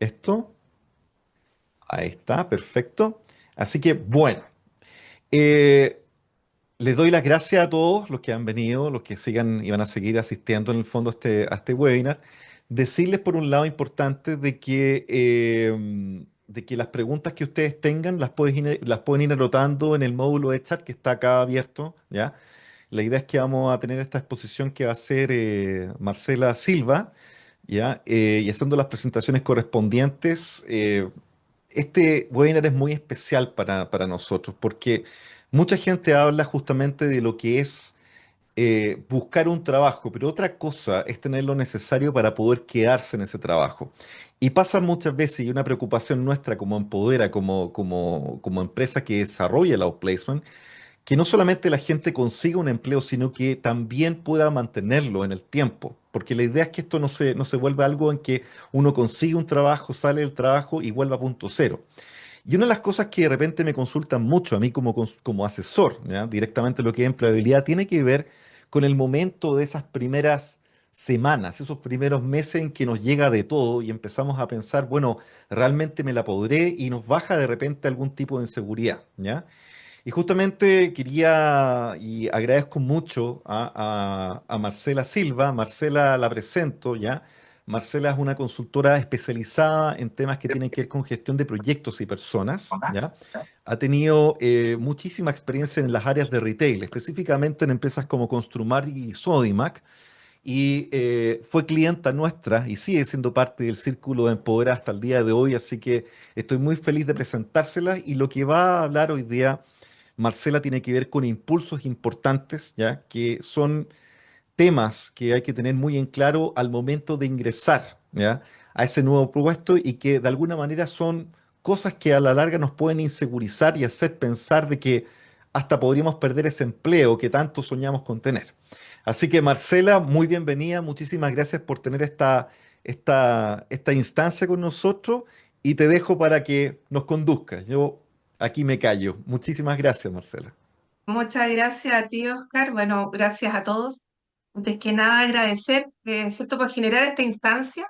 Esto, ahí está, perfecto. Así que bueno, eh, les doy las gracias a todos los que han venido, los que sigan y van a seguir asistiendo en el fondo a este webinar. Decirles por un lado importante de que las preguntas que ustedes tengan las pueden ir anotando en el módulo de chat que está acá abierto, ¿ya? La idea es que vamos a tener esta exposición que va a ser Marcela Silva, ¿ya? Y haciendo las presentaciones correspondientes. Este webinar es muy especial para nosotros porque mucha gente habla justamente de lo que es buscar un trabajo, pero otra cosa es tener lo necesario para poder quedarse en ese trabajo. Y pasa muchas veces, y una preocupación nuestra como Empodera, como empresa que desarrolla el outplacement, que no solamente la gente consiga un empleo, sino que también pueda mantenerlo en el tiempo. Porque la idea es que esto no se vuelva algo en que uno consigue un trabajo, sale del trabajo y vuelva a punto cero. Y una de las cosas que de repente me consultan mucho a mí como asesor, ¿ya? Directamente lo que es empleabilidad, tiene que ver con el momento de esas primeras semanas, esos primeros meses en que nos llega de todo y empezamos a pensar, bueno, realmente me la podré y nos baja de repente algún tipo de inseguridad, ¿ya? Y justamente quería y agradezco mucho a Marcela Silva. Marcela la presento, ¿ya? Marcela es una consultora especializada en temas que tienen que ver con gestión de proyectos y personas, ¿ya? Ha tenido muchísima experiencia en las áreas de retail, específicamente en empresas como Construmar y Sodimac, y fue clienta nuestra y sigue siendo parte del círculo de Empoderar hasta el día de hoy, así que estoy muy feliz de presentársela y lo que va a hablar hoy día Marcela tiene que ver con impulsos importantes, ¿ya? Que son temas que hay que tener muy en claro al momento de ingresar, ¿ya? A ese nuevo puesto y que de alguna manera son cosas que a la larga nos pueden insegurizar y hacer pensar de que hasta podríamos perder ese empleo que tanto soñamos con tener. Así que Marcela, muy bienvenida, muchísimas gracias por tener esta instancia con nosotros y te dejo para que nos conduzcas. Yo aquí me callo. Muchísimas gracias, Marcela. Muchas gracias a ti, Oscar. Bueno, gracias a todos. Antes que nada, agradecer, ¿cierto?, por generar esta instancia,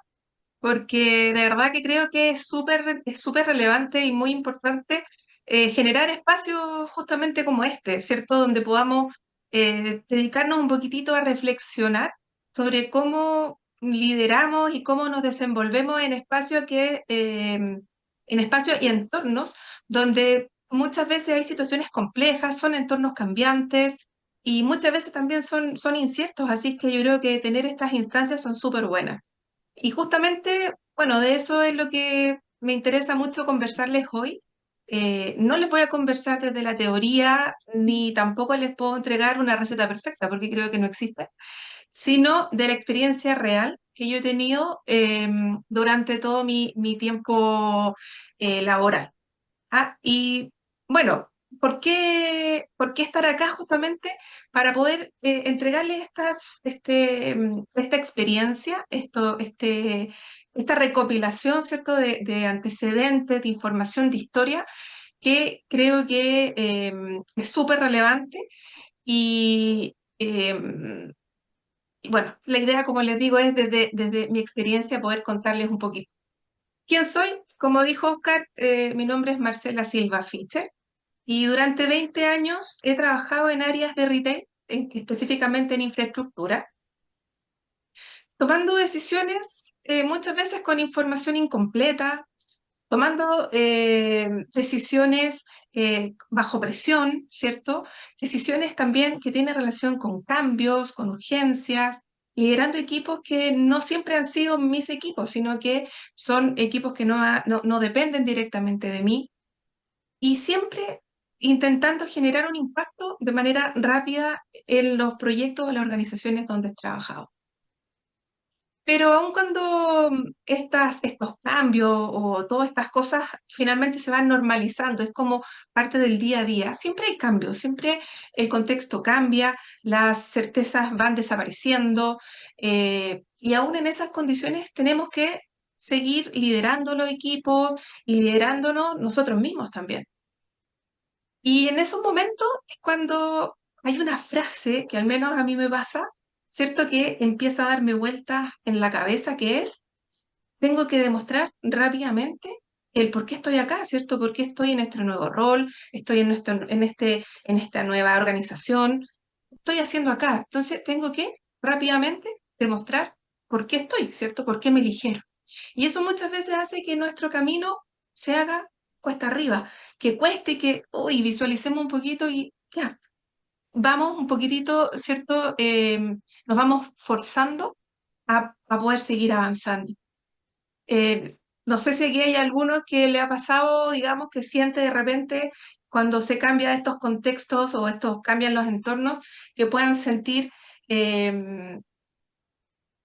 porque de verdad que creo que es súper relevante y muy importante generar espacios justamente como este, ¿cierto?, donde podamos dedicarnos un poquitito a reflexionar sobre cómo lideramos y cómo nos desenvolvemos en espacios y entornos donde muchas veces hay situaciones complejas, son entornos cambiantes y muchas veces también son inciertos, así que yo creo que tener estas instancias son súper buenas. Y justamente, bueno, de eso es lo que me interesa mucho conversarles hoy. No les voy a conversar desde la teoría, ni tampoco les puedo entregar una receta perfecta, porque creo que no existe, sino de la experiencia real que yo he tenido durante todo mi tiempo laboral. Y bueno, por qué estar acá justamente para poder entregarles esta experiencia, esta recopilación, ¿cierto?, de antecedentes, de información, de historia, que creo que es súper relevante y bueno, la idea, como les digo, es desde mi experiencia poder contarles un poquito. ¿Quién soy? Como dijo Oscar, mi nombre es Marcela Silva Fischer. Y durante 20 años he trabajado en áreas de retail, específicamente en infraestructura, tomando decisiones muchas veces con información incompleta, tomando decisiones bajo presión, ¿cierto? Decisiones también que tienen relación con cambios, con urgencias, liderando equipos que no siempre han sido mis equipos, sino que son equipos que no dependen directamente de mí y siempre intentando generar un impacto de manera rápida en los proyectos o las organizaciones donde he trabajado. Pero aun cuando estos cambios o todas estas cosas finalmente se van normalizando, es como parte del día a día, siempre hay cambios, siempre el contexto cambia, las certezas van desapareciendo y aún en esas condiciones tenemos que seguir liderando los equipos y liderándonos nosotros mismos también. Y en esos momentos es cuando hay una frase que al menos a mí me pasa, ¿cierto? Que empieza a darme vueltas en la cabeza, que es, tengo que demostrar rápidamente el por qué estoy acá, ¿cierto? ¿Por qué estoy en este nuevo rol? Estoy en esta nueva organización. Estoy haciendo acá? Entonces tengo que rápidamente demostrar por qué estoy, ¿cierto? ¿Por qué me eligieron? Y eso muchas veces hace que nuestro camino se haga cuesta arriba, que cueste, que hoy visualicemos un poquito y ya, vamos un poquitito, ¿cierto? Nos vamos forzando a poder seguir avanzando. Eh, no sé si aquí hay alguno que le ha pasado, digamos, que siente de repente cuando se cambia estos contextos o estos cambian los entornos, que puedan sentir, eh,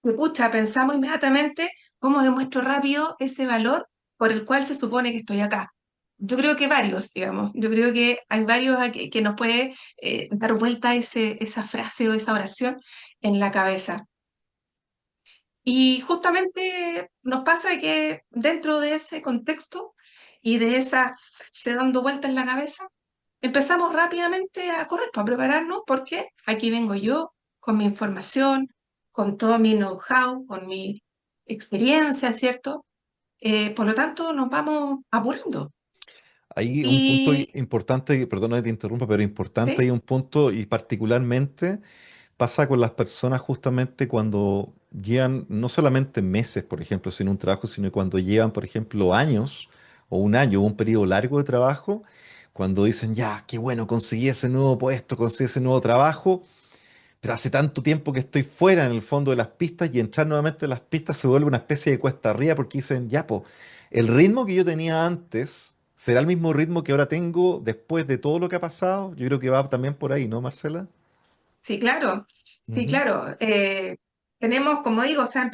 que, pucha, pensamos inmediatamente cómo demuestro rápido ese valor por el cual se supone que estoy acá. Yo creo que varios, digamos, yo creo que hay varios que nos puede dar vuelta esa frase o esa oración en la cabeza. Y justamente nos pasa que dentro de ese contexto y de esa se dando vuelta en la cabeza, empezamos rápidamente a correr para prepararnos porque aquí vengo yo con mi información, con todo mi know-how, con mi experiencia, ¿cierto? Por lo tanto, nos vamos apurando. Hay un punto Y, importante, perdona que te interrumpa, pero importante, hay ¿sí? un punto y particularmente pasa con las personas justamente cuando llevan no solamente meses, por ejemplo, sin un trabajo, sino cuando llevan, por ejemplo, años o un año, un periodo largo de trabajo, cuando dicen, ya, qué bueno, conseguí ese nuevo puesto, conseguí ese nuevo trabajo, pero hace tanto tiempo que estoy fuera en el fondo de las pistas y entrar nuevamente en las pistas se vuelve una especie de cuesta arriba porque dicen, ya, po, el ritmo que yo tenía antes será el mismo ritmo que ahora tengo después de todo lo que ha pasado. Yo creo que va también por ahí, ¿no, Marcela? Sí, claro, sí, Ujú. claro. Tenemos, como digo, o sea,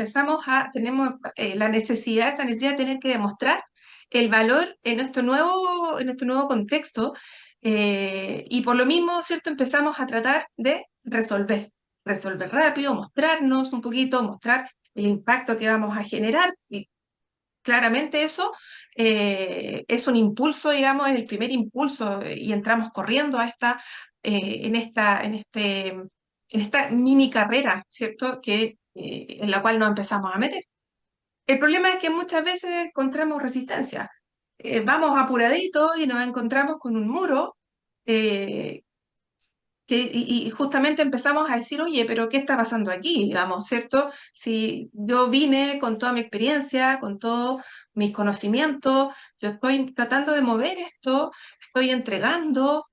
tenemos la necesidad, esa necesidad de tener que demostrar el valor en nuestro nuevo contexto, y por lo mismo, ¿cierto? Empezamos a tratar de resolver rápido, mostrarnos un poquito, mostrar el impacto que vamos a generar y claramente eso es un impulso, digamos, es el primer impulso y entramos corriendo a en esta mini carrera, ¿cierto? En la cual nos empezamos a meter. El problema es que muchas veces encontramos resistencia. Vamos apuraditos y nos encontramos con un muro, eh, y justamente empezamos a decir, oye, pero ¿qué está pasando aquí? Digamos, ¿cierto? Si yo vine con toda mi experiencia, con todos mis conocimientos, yo estoy tratando de mover esto, estoy entregando,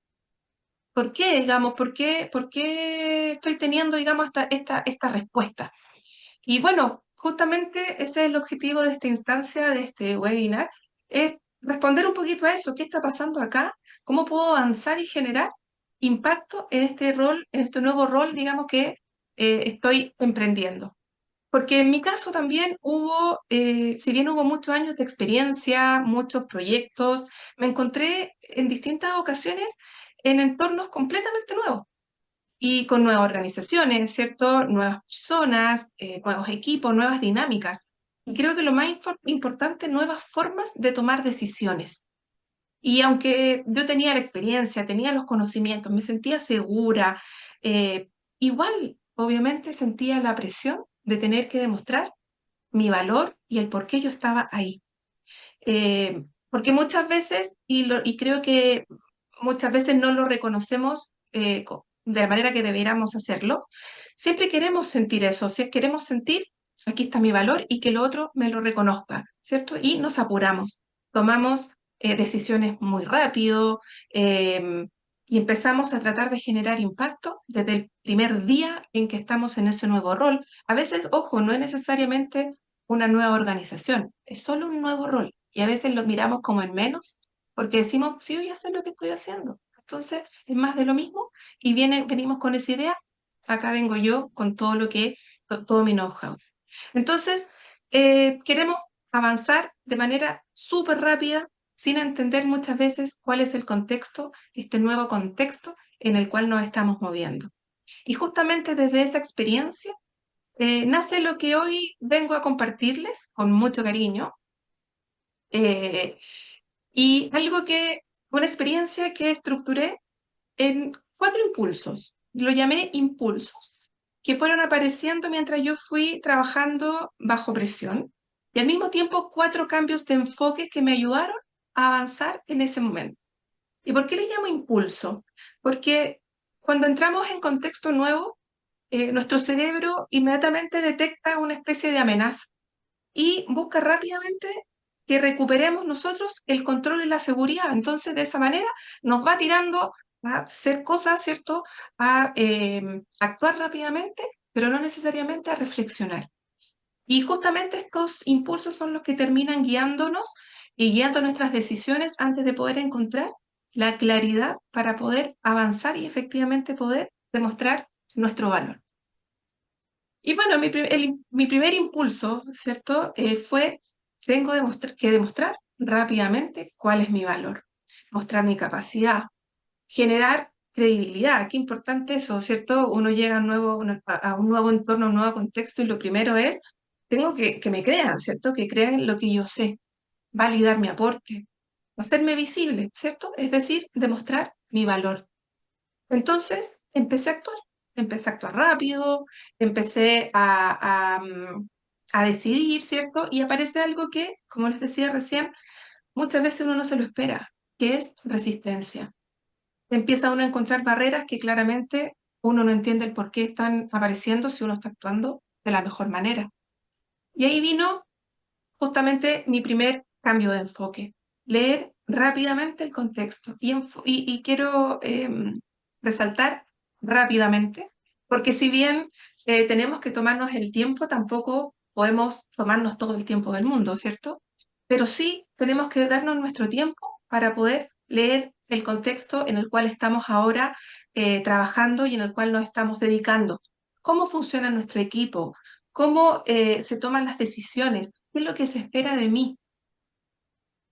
¿por qué? Digamos, por qué estoy teniendo, digamos, esta respuesta? Y bueno, justamente ese es el objetivo de esta instancia, de este webinar, es responder un poquito a eso, ¿qué está pasando acá? ¿Cómo puedo avanzar y generar impacto en este rol, en este nuevo rol, digamos, que estoy emprendiendo? Porque en mi caso también hubo, si bien hubo muchos años de experiencia, muchos proyectos, me encontré en distintas ocasiones en entornos completamente nuevos y con nuevas organizaciones, ¿cierto? Nuevas personas, nuevos equipos, nuevas dinámicas. Y creo que lo más importante, nuevas formas de tomar decisiones. Y aunque yo tenía la experiencia, tenía los conocimientos, me sentía segura, igual, obviamente, sentía la presión de tener que demostrar mi valor y el por qué yo estaba ahí. Porque muchas veces, y creo que muchas veces no lo reconocemos de la manera que deberíamos hacerlo, siempre queremos sentir eso, si queremos sentir, aquí está mi valor y que el otro me lo reconozca, ¿cierto? Y nos apuramos, tomamos decisiones muy rápido, em, y empezamos a tratar de generar impacto desde el primer día en que estamos en ese nuevo rol. A veces, ojo, no es necesariamente una nueva organización, es solo un nuevo rol. Y a veces lo miramos como en menos, porque decimos, sí, yo ya sé lo que estoy haciendo. Entonces, es más de lo mismo y venimos con esa idea, acá vengo yo con todo mi know-how. Entonces, queremos avanzar de manera súper rápida, sin entender muchas veces cuál es el contexto, este nuevo contexto en el cual nos estamos moviendo. Y justamente desde esa experiencia nace lo que hoy vengo a compartirles con mucho cariño, eh, y una experiencia que estructuré en 4 impulsos. Lo llamé impulsos, que fueron apareciendo mientras yo fui trabajando bajo presión. y al mismo tiempo 4 cambios de enfoque que me ayudaron a avanzar en ese momento. ¿Y por qué le llamo impulso? Porque cuando entramos en contexto nuevo, nuestro cerebro inmediatamente detecta una especie de amenaza y busca rápidamente que recuperemos nosotros el control y la seguridad. Entonces, de esa manera, nos va tirando a hacer cosas, ¿cierto? A actuar rápidamente, pero no necesariamente a reflexionar. Y justamente estos impulsos son los que terminan guiándonos y guiando nuestras decisiones antes de poder encontrar la claridad para poder avanzar y efectivamente poder demostrar nuestro valor. Y bueno, mi primer impulso, ¿cierto? Fue, tengo que demostrar rápidamente cuál es mi valor, mostrar mi capacidad, generar credibilidad. Qué importante eso, ¿cierto? Uno llega a un nuevo entorno, a un nuevo contexto y lo primero es, tengo que me crean, ¿cierto? Que crean lo que yo sé, validar mi aporte, hacerme visible, ¿cierto? Es decir, demostrar mi valor. Entonces, empecé a actuar rápido, empecé a decidir, ¿cierto? Y aparece algo que, como les decía recién, muchas veces uno no se lo espera, que es resistencia. Empieza uno a encontrar barreras que claramente uno no entiende el por qué están apareciendo si uno está actuando de la mejor manera. Y ahí vino justamente mi primer cambio de enfoque, leer rápidamente el contexto. Y quiero resaltar rápidamente, porque si bien tenemos que tomarnos el tiempo, tampoco podemos tomarnos todo el tiempo del mundo, ¿cierto? Pero sí tenemos que darnos nuestro tiempo para poder leer el contexto en el cual estamos ahora trabajando y en el cual nos estamos dedicando. ¿Cómo funciona nuestro equipo? ¿Cómo se toman las decisiones? ¿Qué es lo que se espera de mí?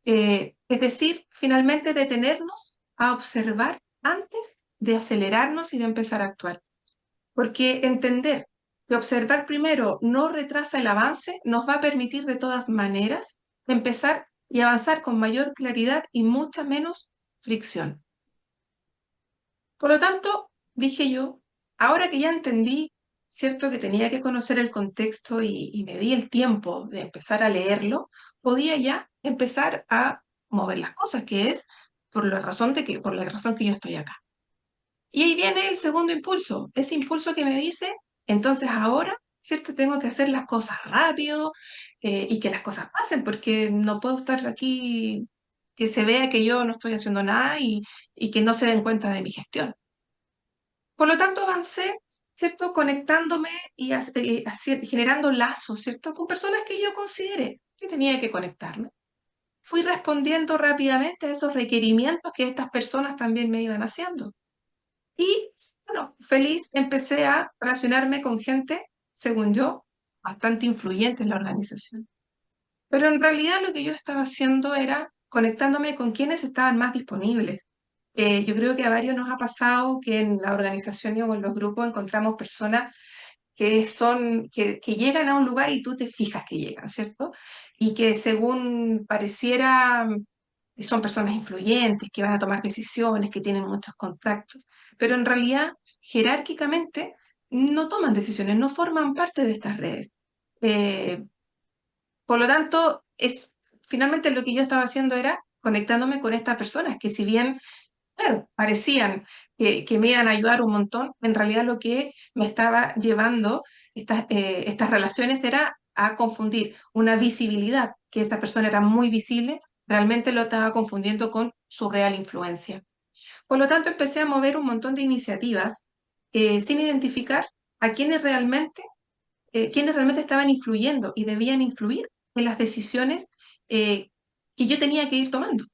Es decir, finalmente detenernos a observar antes de acelerarnos y de empezar a actuar. Porque entender que observar primero no retrasa el avance nos va a permitir de todas maneras empezar y avanzar con mayor claridad y mucha menos fricción. Por lo tanto, dije yo, ahora que ya entendí, cierto, que tenía que conocer el contexto y me di el tiempo de empezar a leerlo, podía ya empezar a mover las cosas, que es por la razón que yo estoy acá. Y ahí viene el segundo impulso, ese impulso que me dice, entonces ahora, cierto, tengo que hacer las cosas rápido y que las cosas pasen, porque no puedo estar aquí que se vea que yo no estoy haciendo nada y que no se den cuenta de mi gestión. Por lo tanto, avancé, ¿cierto? Conectándome y generando lazos, ¿cierto? Con personas que yo consideré que tenía que conectarme. Fui respondiendo rápidamente a esos requerimientos que estas personas también me iban haciendo. Y, bueno, feliz empecé a relacionarme con gente, según yo, bastante influyente en la organización. Pero en realidad lo que yo estaba haciendo era conectándome con quienes estaban más disponibles. Yo creo que a varios nos ha pasado que en la organización o en los grupos encontramos personas que llegan a un lugar y tú te fijas que llegan, ¿cierto? Y que según pareciera son personas influyentes, que van a tomar decisiones, que tienen muchos contactos, pero en realidad jerárquicamente no toman decisiones, no forman parte de estas redes. Eh, por lo tanto, finalmente lo que yo estaba haciendo era conectándome con estas personas que si bien, claro, parecían que me iban a ayudar un montón, en realidad lo que me estaba llevando estas relaciones era a confundir una visibilidad, que esa persona era muy visible, realmente lo estaba confundiendo con su real influencia. Por lo tanto, empecé a mover un montón de iniciativas sin identificar a quienes realmente estaban influyendo y debían influir en las decisiones que yo tenía que ir tomando.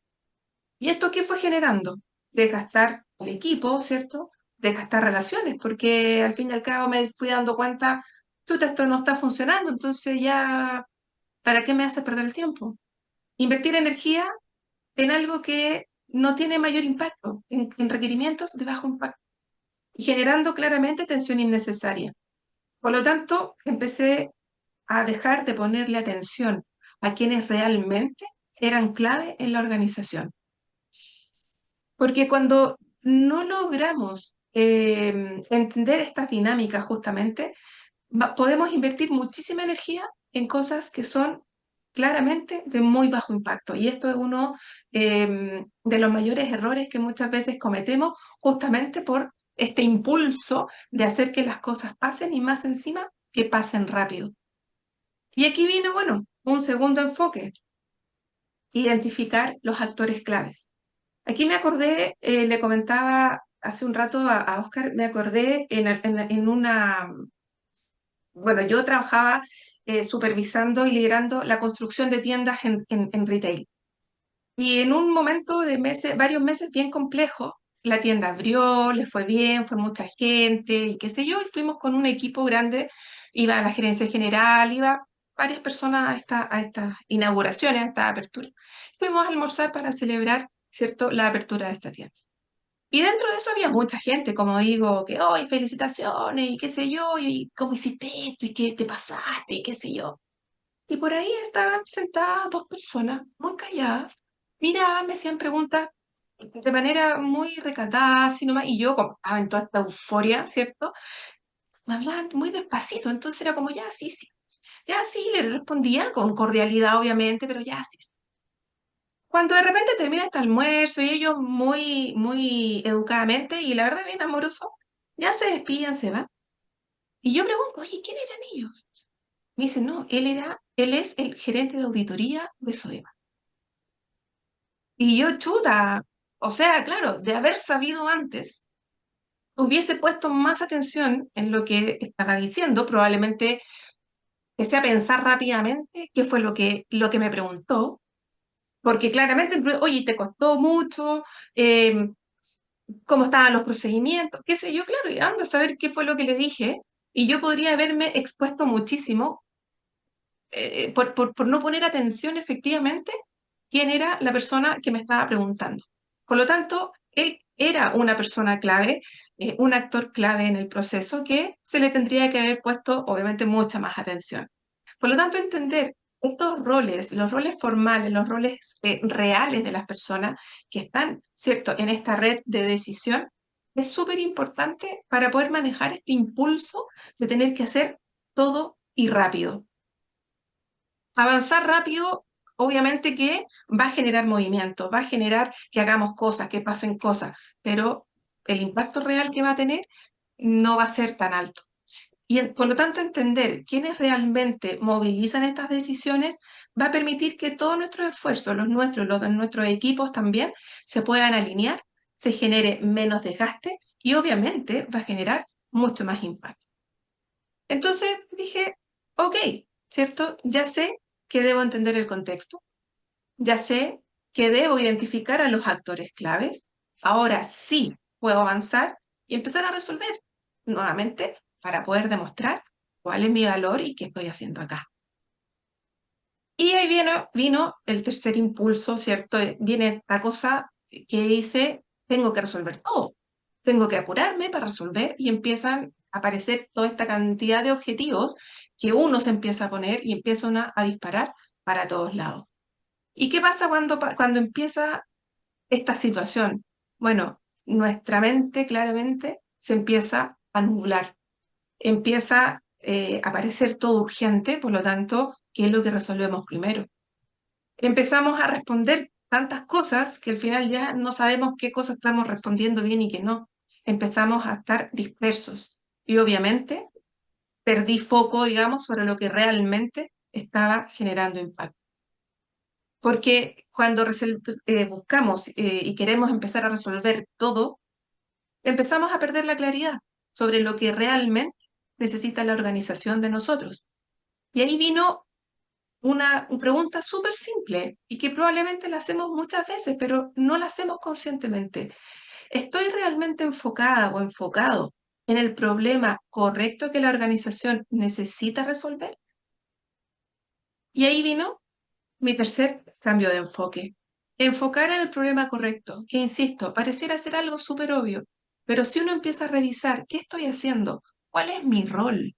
¿Y esto qué fue generando? Desgastar el equipo, ¿cierto? Desgastar relaciones, porque al fin y al cabo me fui dando cuenta, chuta, esto no está funcionando, entonces ya, ¿para qué me hace perder el tiempo? Invertir energía en algo que no tiene mayor impacto, en requerimientos de bajo impacto, y generando claramente tensión innecesaria. Por lo tanto, empecé a dejar de ponerle atención a quienes realmente eran clave en la organización. Porque cuando no logramos entender estas dinámicas justamente, podemos invertir muchísima energía en cosas que son claramente de muy bajo impacto. Y esto es uno de los mayores errores que muchas veces cometemos justamente por este impulso de hacer que las cosas pasen y más encima que pasen rápido. Y aquí vino, bueno, un segundo enfoque, identificar los actores claves. Aquí me acordé, le comentaba hace un rato a Oscar, me acordé en una, bueno, yo trabajaba supervisando y liderando la construcción de tiendas en retail. Y en un momento de meses, varios meses bien complejos, la tienda abrió, le fue bien, fue mucha gente y qué sé yo, y fuimos con un equipo grande, iba la gerencia general, iba varias personas a estas inauguraciones, a esta apertura. Fuimos a almorzar para celebrar, ¿cierto?, la apertura de esta tienda. Y dentro de eso había mucha gente, como digo, que, hoy felicitaciones, y qué sé yo, y cómo hiciste esto, y qué te pasaste, y qué sé yo. Y por ahí estaban sentadas dos personas, muy calladas, miraban, me hacían preguntas de manera muy recatada, así nomás, y yo, como estaba en toda esta euforia, ¿cierto? Me hablaban muy despacito, entonces era como, ya sí, le respondía con cordialidad, obviamente, pero ya sí. Cuando de repente termina este almuerzo y ellos muy, muy educadamente y la verdad bien amoroso, ya se despiden, se van. Y yo pregunto, oye, ¿quién eran ellos? Me dicen, no, él es el gerente de auditoría de Sodema. Y yo, chuta, o sea, claro, de haber sabido antes, hubiese puesto más atención en lo que estaba diciendo, probablemente empecé a pensar rápidamente qué fue lo que me preguntó, porque claramente, oye, te costó mucho, eh, cómo estaban los procedimientos, qué sé yo, claro, y anda a saber qué fue lo que le dije, y yo podría haberme expuesto muchísimo por no poner atención efectivamente quién era la persona que me estaba preguntando. Por lo tanto, él era una persona clave, un actor clave en el proceso que se le tendría que haber puesto, obviamente, mucha más atención. Por lo tanto, entender estos roles, los roles formales, los roles reales de las personas que están, ¿cierto?, en esta red de decisión, es súper importante para poder manejar este impulso de tener que hacer todo y rápido. Avanzar rápido, obviamente que va a generar movimiento, va a generar que hagamos cosas, que pasen cosas, pero el impacto real que va a tener no va a ser tan alto. Y por lo tanto, entender quiénes realmente movilizan estas decisiones va a permitir que todos nuestros esfuerzos, los nuestros, los de nuestros equipos también, se puedan alinear, se genere menos desgaste y obviamente va a generar mucho más impacto. Entonces dije, ok, ¿cierto? Ya sé que debo entender el contexto, ya sé que debo identificar a los actores claves, ahora sí puedo avanzar y empezar a resolver nuevamente para poder demostrar cuál es mi valor y qué estoy haciendo acá. Y ahí vino el tercer impulso, ¿cierto? Viene esta cosa que dice, tengo que resolver todo, tengo que apurarme para resolver y empiezan a aparecer toda esta cantidad de objetivos que uno se empieza a poner y empiezan a disparar para todos lados. ¿Y qué pasa cuando empieza esta situación? Bueno, nuestra mente claramente se empieza a nublar, empieza a parecer todo urgente, por lo tanto, ¿qué es lo que resolvemos primero? Empezamos a responder tantas cosas que al final ya no sabemos qué cosas estamos respondiendo bien y qué no. Empezamos a estar dispersos y obviamente perdí foco, digamos, sobre lo que realmente estaba generando impacto. Porque cuando buscamos y queremos empezar a resolver todo, empezamos a perder la claridad sobre lo que realmente necesita la organización de nosotros. Y ahí vino una pregunta súper simple y que probablemente la hacemos muchas veces, pero no la hacemos conscientemente. ¿Estoy realmente enfocada o enfocado en el problema correcto que la organización necesita resolver? Y ahí vino mi tercer cambio de enfoque. Enfocar en el problema correcto, que insisto, pareciera ser algo súper obvio, pero si uno empieza a revisar qué estoy haciendo, cuál es mi rol,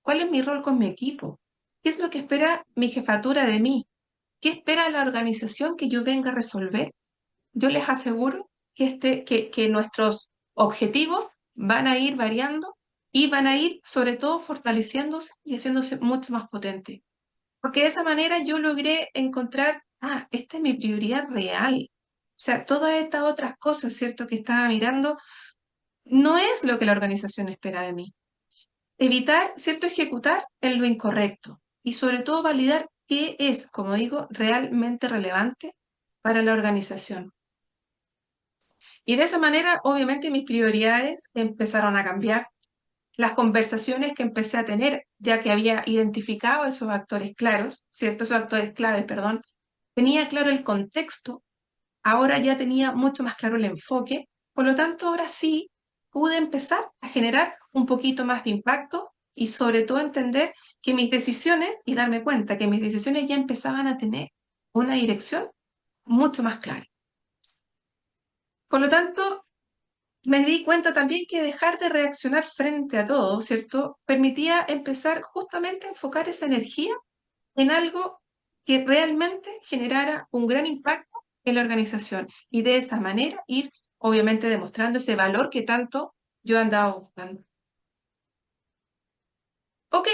cuál es mi rol con mi equipo, qué es lo que espera mi jefatura de mí, qué espera la organización que yo venga a resolver, yo les aseguro que nuestros objetivos van a ir variando y van a ir sobre todo fortaleciéndose y haciéndose mucho más potentes. porque de esa manera yo logré encontrar, esta es mi prioridad real. O sea, todas estas otras cosas, ¿cierto?, que estaba mirando, no es lo que la organización espera de mí. Evitar, ¿cierto?, ejecutar en lo incorrecto y sobre todo validar qué es, como digo, realmente relevante para la organización. Y de esa manera, obviamente, mis prioridades empezaron a cambiar. Las conversaciones que empecé a tener, ya que había identificado esos actores claros, ¿cierto? Esos actores claves, perdón, tenía claro el contexto, ahora ya tenía mucho más claro el enfoque, por lo tanto, ahora sí pude empezar a generar un poquito más de impacto y sobre todo entender que mis decisiones y darme cuenta que mis decisiones ya empezaban a tener una dirección mucho más clara. Por lo tanto, me di cuenta también que dejar de reaccionar frente a todo, ¿cierto? Permitía empezar justamente a enfocar esa energía en algo que realmente generara un gran impacto en la organización y de esa manera ir, obviamente, demostrando ese valor que tanto yo andaba buscando. Ok,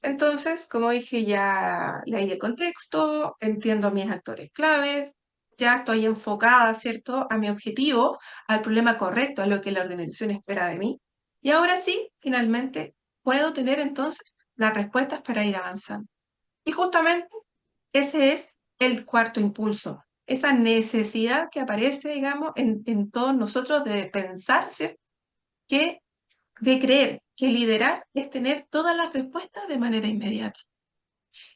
entonces, como dije, ya leí el contexto, entiendo a mis actores claves, ya estoy enfocada, ¿cierto?, a mi objetivo, al problema correcto, a lo que la organización espera de mí. Y ahora sí, finalmente, puedo tener entonces las respuestas para ir avanzando. Y justamente ese es el cuarto impulso, esa necesidad que aparece, digamos, en todos nosotros de pensar, ¿cierto?, que de creer que liderar es tener todas las respuestas de manera inmediata.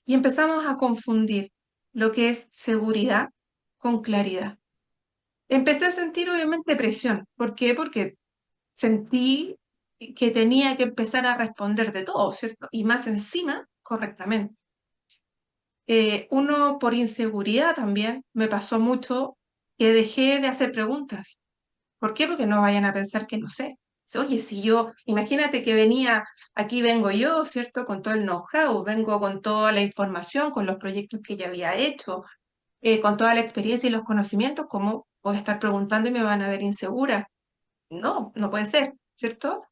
Y empezamos a confundir lo que es seguridad con claridad. Empecé a sentir obviamente presión. ¿Por qué? Porque sentí que tenía que empezar a responder de todo, ¿cierto? Y más encima, correctamente. Uno, por inseguridad también, me pasó mucho que dejé de hacer preguntas. ¿Por qué? Porque no vayan a pensar que no sé. Oye, si yo, imagínate que venía, aquí vengo yo, ¿cierto? Con todo el know-how, vengo con toda la información, con los proyectos que ya había hecho, con toda la experiencia y los conocimientos, ¿cómo voy a estar preguntando y me van a ver insegura? No, no puede ser, ¿cierto?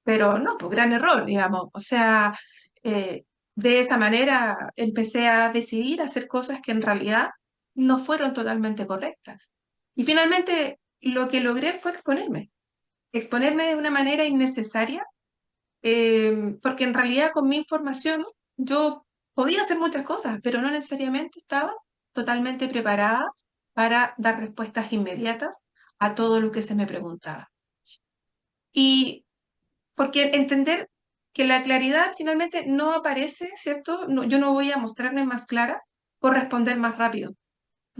Pero no, pues gran error, digamos. O sea, eh, de esa manera empecé a decidir hacer cosas que en realidad no fueron totalmente correctas. Y finalmente lo que logré fue exponerme de una manera innecesaria, porque en realidad con mi información yo podía hacer muchas cosas, pero no necesariamente estaba totalmente preparada para dar respuestas inmediatas a todo lo que se me preguntaba. Y porque entender que la claridad finalmente no aparece, ¿cierto? Yo no voy a mostrarme más clara por responder más rápido.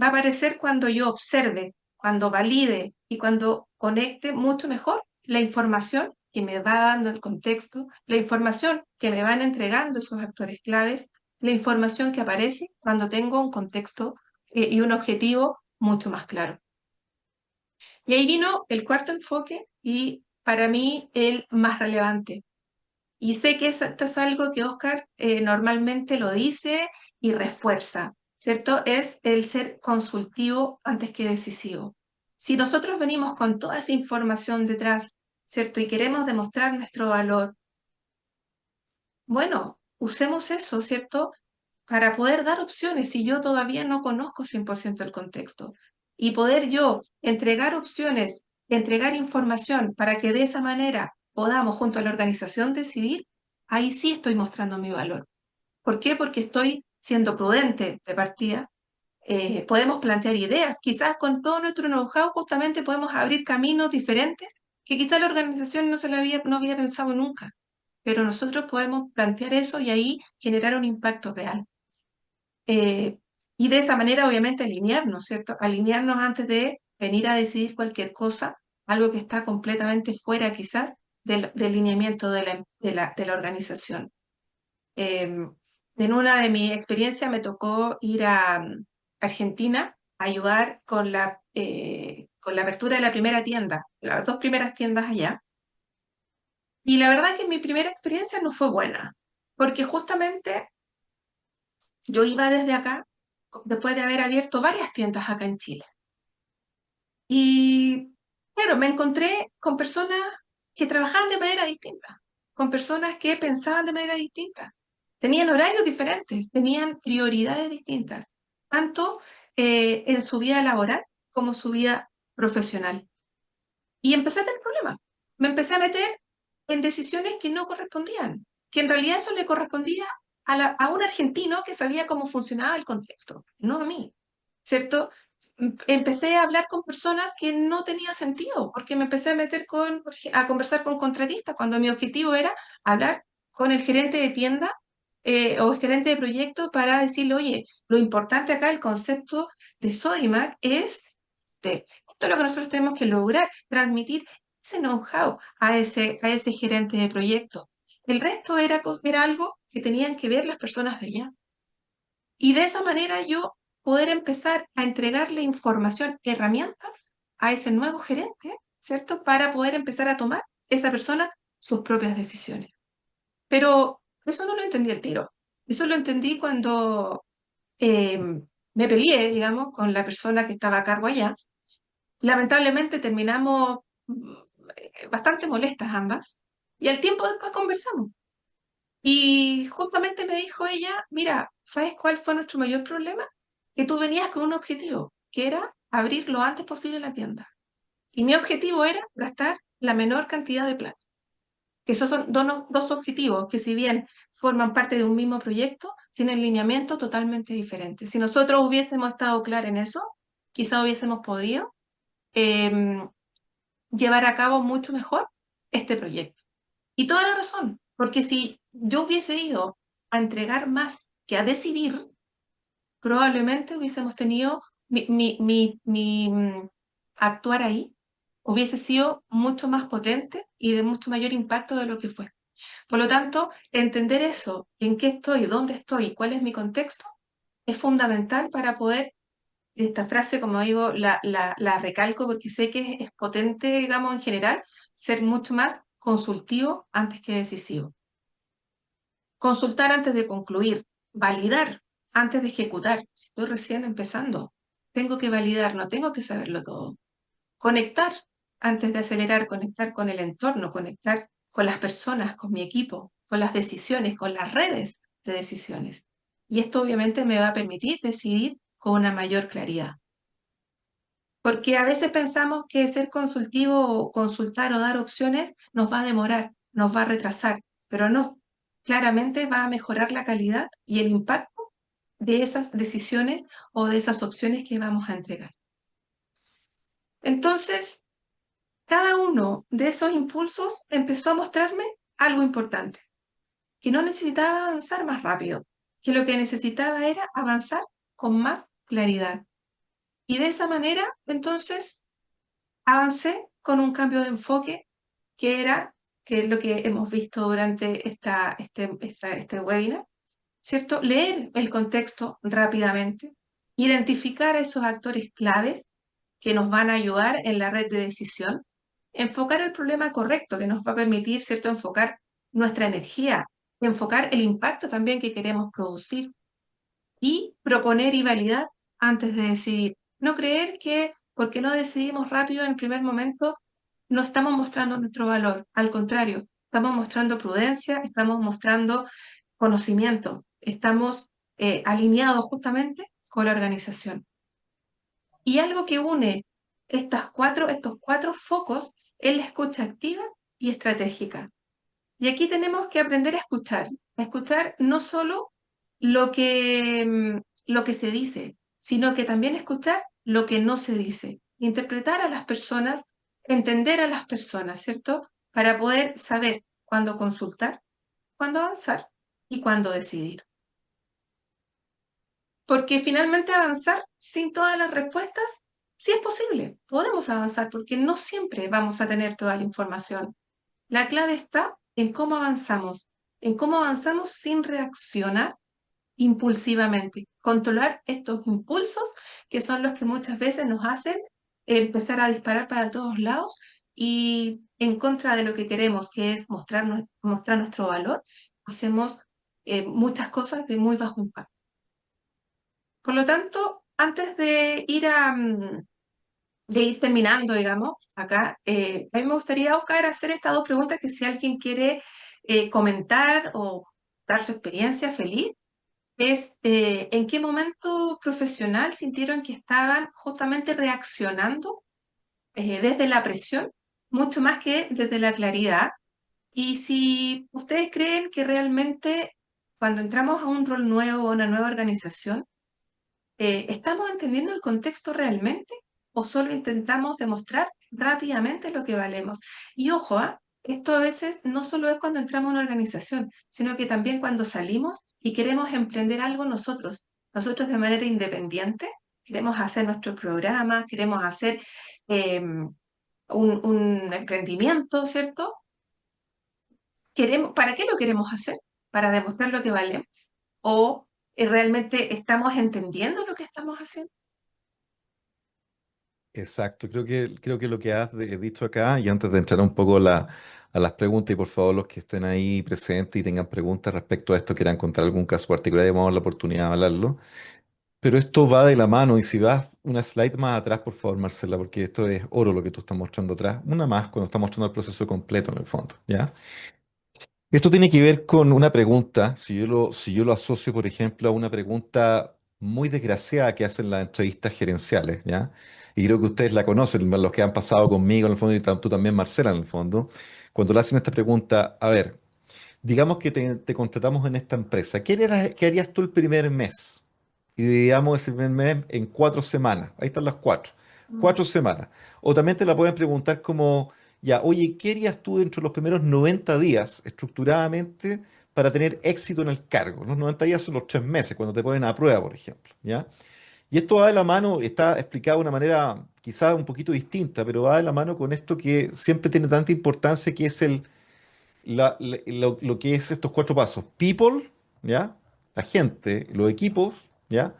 Va a aparecer cuando yo observe, cuando valide y cuando conecte mucho mejor la información que me va dando el contexto, la información que me van entregando esos actores claves, la información que aparece cuando tengo un contexto y un objetivo mucho más claro. Y ahí vino el cuarto enfoque y para mí el más relevante. Y sé que esto es algo que Oscar normalmente lo dice y refuerza, ¿cierto? Es el ser consultivo antes que decisivo. Si nosotros venimos con toda esa información detrás, ¿cierto? Y queremos demostrar nuestro valor, bueno, usemos eso, ¿cierto? Para poder dar opciones si yo todavía no conozco 100% el contexto. Y poder yo entregar opciones, entregar información para que de esa manera podamos junto a la organización decidir, ahí sí estoy mostrando mi valor. ¿Por qué? Porque estoy siendo prudente de partida. Podemos plantear ideas, quizás con todo nuestro know-how justamente podemos abrir caminos diferentes que quizás la organización no había pensado nunca, pero nosotros podemos plantear eso y ahí generar un impacto real. Eh, y de esa manera, obviamente, alinearnos, ¿cierto? Alinearnos antes de venir a decidir cualquier cosa, algo que está completamente fuera quizás del lineamiento de la organización. En una de mis experiencias me tocó ir a Argentina a ayudar con la apertura de la primera tienda, las dos primeras tiendas allá. Y la verdad que mi primera experiencia no fue buena, porque justamente yo iba desde acá, después de haber abierto varias tiendas acá en Chile. Y claro, me encontré con personas que trabajaban de manera distinta, con personas que pensaban de manera distinta. Tenían horarios diferentes, tenían prioridades distintas, tanto en su vida laboral como su vida profesional. Y empecé a tener problemas. Me empecé a meter en decisiones que no correspondían, que en realidad eso le correspondía a un argentino que sabía cómo funcionaba el contexto, no a mí, ¿cierto? Empecé a hablar con personas que no tenía sentido, porque me empecé a meter a conversar con contratistas, cuando mi objetivo era hablar con el gerente de tienda o el gerente de proyecto para decirle, oye, lo importante acá, el concepto de Sodimac es esto es lo que nosotros tenemos que lograr, transmitir ese know-how a ese gerente de proyecto. El resto era algo que tenían que ver las personas de allá. Y de esa manera yo poder empezar a entregarle información, herramientas a ese nuevo gerente, ¿cierto? Para poder empezar a tomar esa persona sus propias decisiones. Pero eso no lo entendí al tiro. Eso lo entendí cuando eh, me peleé, digamos, con la persona que estaba a cargo allá. Lamentablemente terminamos bastante molestas ambas y al tiempo después conversamos. Y justamente me dijo ella, mira, ¿sabes cuál fue nuestro mayor problema? Que tú venías con un objetivo, que era abrir lo antes posible la tienda. Y mi objetivo era gastar la menor cantidad de plata. Que esos son dos objetivos que si bien forman parte de un mismo proyecto, tienen lineamientos totalmente diferentes. Si nosotros hubiésemos estado claros en eso, quizá hubiésemos podido em, llevar a cabo mucho mejor este proyecto. Y toda la razón, porque si yo hubiese ido a entregar más que a decidir, probablemente hubiésemos tenido actuar ahí hubiese sido mucho más potente y de mucho mayor impacto de lo que fue. Por lo tanto, entender eso, en qué estoy, dónde estoy y cuál es mi contexto, es fundamental para poder esta frase, como digo, la recalco porque sé que es potente, digamos, en general, ser mucho más consultivo antes que decisivo. Consultar antes de concluir, validar antes de ejecutar. Estoy recién empezando. Tengo que validar, no tengo que saberlo todo. Conectar antes de acelerar, conectar con el entorno, conectar con las personas, con mi equipo, con las decisiones, con las redes de decisiones. Y esto obviamente me va a permitir decidir con una mayor claridad. Porque a veces pensamos que ser consultivo o consultar o dar opciones nos va a demorar, nos va a retrasar, pero no. Claramente va a mejorar la calidad y el impacto de esas decisiones o de esas opciones que vamos a entregar. Entonces, cada uno de esos impulsos empezó a mostrarme algo importante, que no necesitaba avanzar más rápido, que lo que necesitaba era avanzar con más claridad. Y de esa manera, entonces, avancé con un cambio de enfoque que es lo que hemos visto durante este webinar, ¿cierto? Leer el contexto rápidamente, identificar a esos actores claves que nos van a ayudar en la red de decisión, enfocar el problema correcto que nos va a permitir, ¿cierto?, enfocar nuestra energía, enfocar el impacto también que queremos producir y proponer y validar antes de decidir. No creer que porque no decidimos rápido en el primer momento, no estamos mostrando nuestro valor. Al contrario, estamos mostrando prudencia, estamos mostrando conocimiento, estamos alineados justamente con la organización. Y algo que une estos cuatro focos es la escucha activa y estratégica. Y aquí tenemos que aprender a escuchar no solo lo que se dice, sino que también escuchar lo que no se dice, interpretar a las personas, entender a las personas, ¿cierto? Para poder saber cuándo consultar, cuándo avanzar y cuándo decidir. Porque finalmente avanzar sin todas las respuestas, sí es posible, podemos avanzar porque no siempre vamos a tener toda la información. La clave está en cómo avanzamos sin reaccionar impulsivamente, controlar estos impulsos que son los que muchas veces nos hacen empezar a disparar para todos lados y en contra de lo que queremos, que es mostrar nuestro valor, hacemos muchas cosas de muy bajo impacto. Por lo tanto, antes de de ir terminando, digamos, acá, a mí me gustaría, Oscar, hacer estas dos preguntas que si alguien quiere comentar o contar su experiencia feliz, es en qué momento profesional sintieron que estaban justamente reaccionando desde la presión, mucho más que desde la claridad. Y si ustedes creen que realmente cuando entramos a un rol nuevo, a una nueva organización, ¿estamos entendiendo el contexto realmente o solo intentamos demostrar rápidamente lo que valemos? Y ojo, esto a veces no solo es cuando entramos a una organización, sino que también cuando salimos y queremos emprender algo nosotros de manera independiente, queremos hacer nuestro programa, queremos hacer un emprendimiento, ¿cierto? ¿Para qué lo queremos hacer? ¿Para demostrar lo que valemos? ¿O realmente estamos entendiendo lo que estamos haciendo? Exacto, creo que lo que has dicho acá, y antes de entrar un poco a las preguntas, y por favor los que estén ahí presentes y tengan preguntas respecto a esto, quieran contar algún caso particular, y vamos a dar la oportunidad de hablarlo. Pero esto va de la mano, y si vas una slide más atrás, por favor, Marcela, porque esto es oro lo que tú estás mostrando atrás. Una más cuando estás mostrando el proceso completo en el fondo, ¿ya? Esto tiene que ver con una pregunta, si yo lo asocio, por ejemplo, a una pregunta muy desgraciada que hacen las entrevistas gerenciales, ¿ya? Y creo que ustedes la conocen, los que han pasado conmigo en el fondo, y tú también, Marcela, en el fondo. Cuando le hacen esta pregunta, a ver, digamos que te contratamos en esta empresa, ¿qué harías tú el primer mes? Y digamos ese primer mes en 4 semanas, ahí están las cuatro, Mm. 4 semanas. O también te la pueden preguntar como, ya, oye, ¿qué harías tú dentro de los primeros 90 días estructuradamente para tener éxito en el cargo? Los 90 días son los 3 meses, cuando te ponen a prueba, por ejemplo, ¿ya? Y esto va de la mano, está explicado de una manera quizás un poquito distinta, pero va de la mano con esto que siempre tiene tanta importancia, que es lo que es estos 4 pasos. People, ¿ya? La gente, los equipos, ¿ya?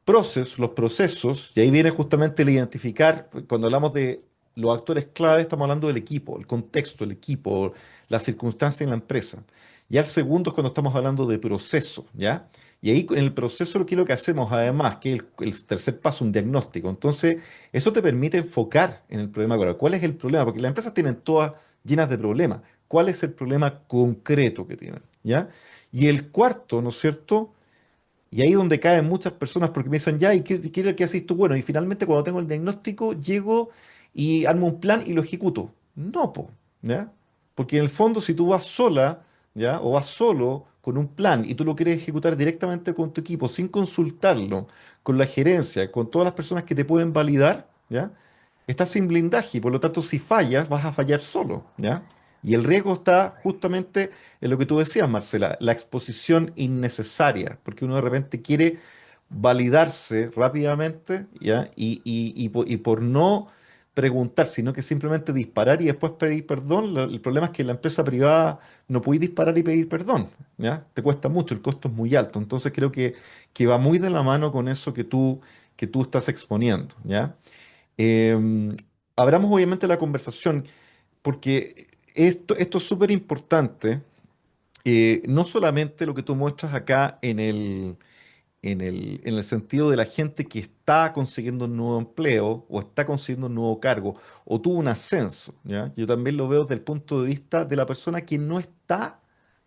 Los procesos, y ahí viene justamente el identificar, cuando hablamos de los actores clave, estamos hablando del equipo, el contexto, el equipo, las circunstancias en la empresa. Y al segundo es cuando estamos hablando de proceso, ¿ya? Y ahí en el proceso, ¿qué es lo que hacemos? Además, que es el tercer paso, un diagnóstico. Entonces, eso te permite enfocar en el problema. Ahora, ¿cuál es el problema? Porque las empresas tienen todas llenas de problemas. ¿Cuál es el problema concreto que tienen? ¿Ya? Y el cuarto, ¿no es cierto? Y ahí es donde caen muchas personas porque me dicen, ya, ¿y qué es lo que haces tú? Bueno, y finalmente cuando tengo el diagnóstico, llego y armo un plan y lo ejecuto. No, po, ¿ya? Porque en el fondo, si tú vas sola, ¿ya? O vas solo con un plan y tú lo quieres ejecutar directamente con tu equipo, sin consultarlo, con la gerencia, con todas las personas que te pueden validar, ¿ya? Estás sin blindaje y por lo tanto, si fallas, vas a fallar solo, ¿ya? Y el riesgo está justamente en lo que tú decías, Marcela, la exposición innecesaria, porque uno de repente quiere validarse rápidamente, ¿ya? Y por no preguntar, sino que simplemente disparar y después pedir perdón, el problema es que en la empresa privada no puedes disparar y pedir perdón, ¿ya? Te cuesta mucho, el costo es muy alto. Entonces creo que va muy de la mano con eso que tú estás exponiendo, ¿ya? Eh, Abramos obviamente la conversación, porque esto es súper importante, no solamente lo que tú muestras acá en el sentido de la gente que está consiguiendo un nuevo empleo o está consiguiendo un nuevo cargo o tuvo un ascenso, ¿ya? Yo también lo veo desde el punto de vista de la persona que no está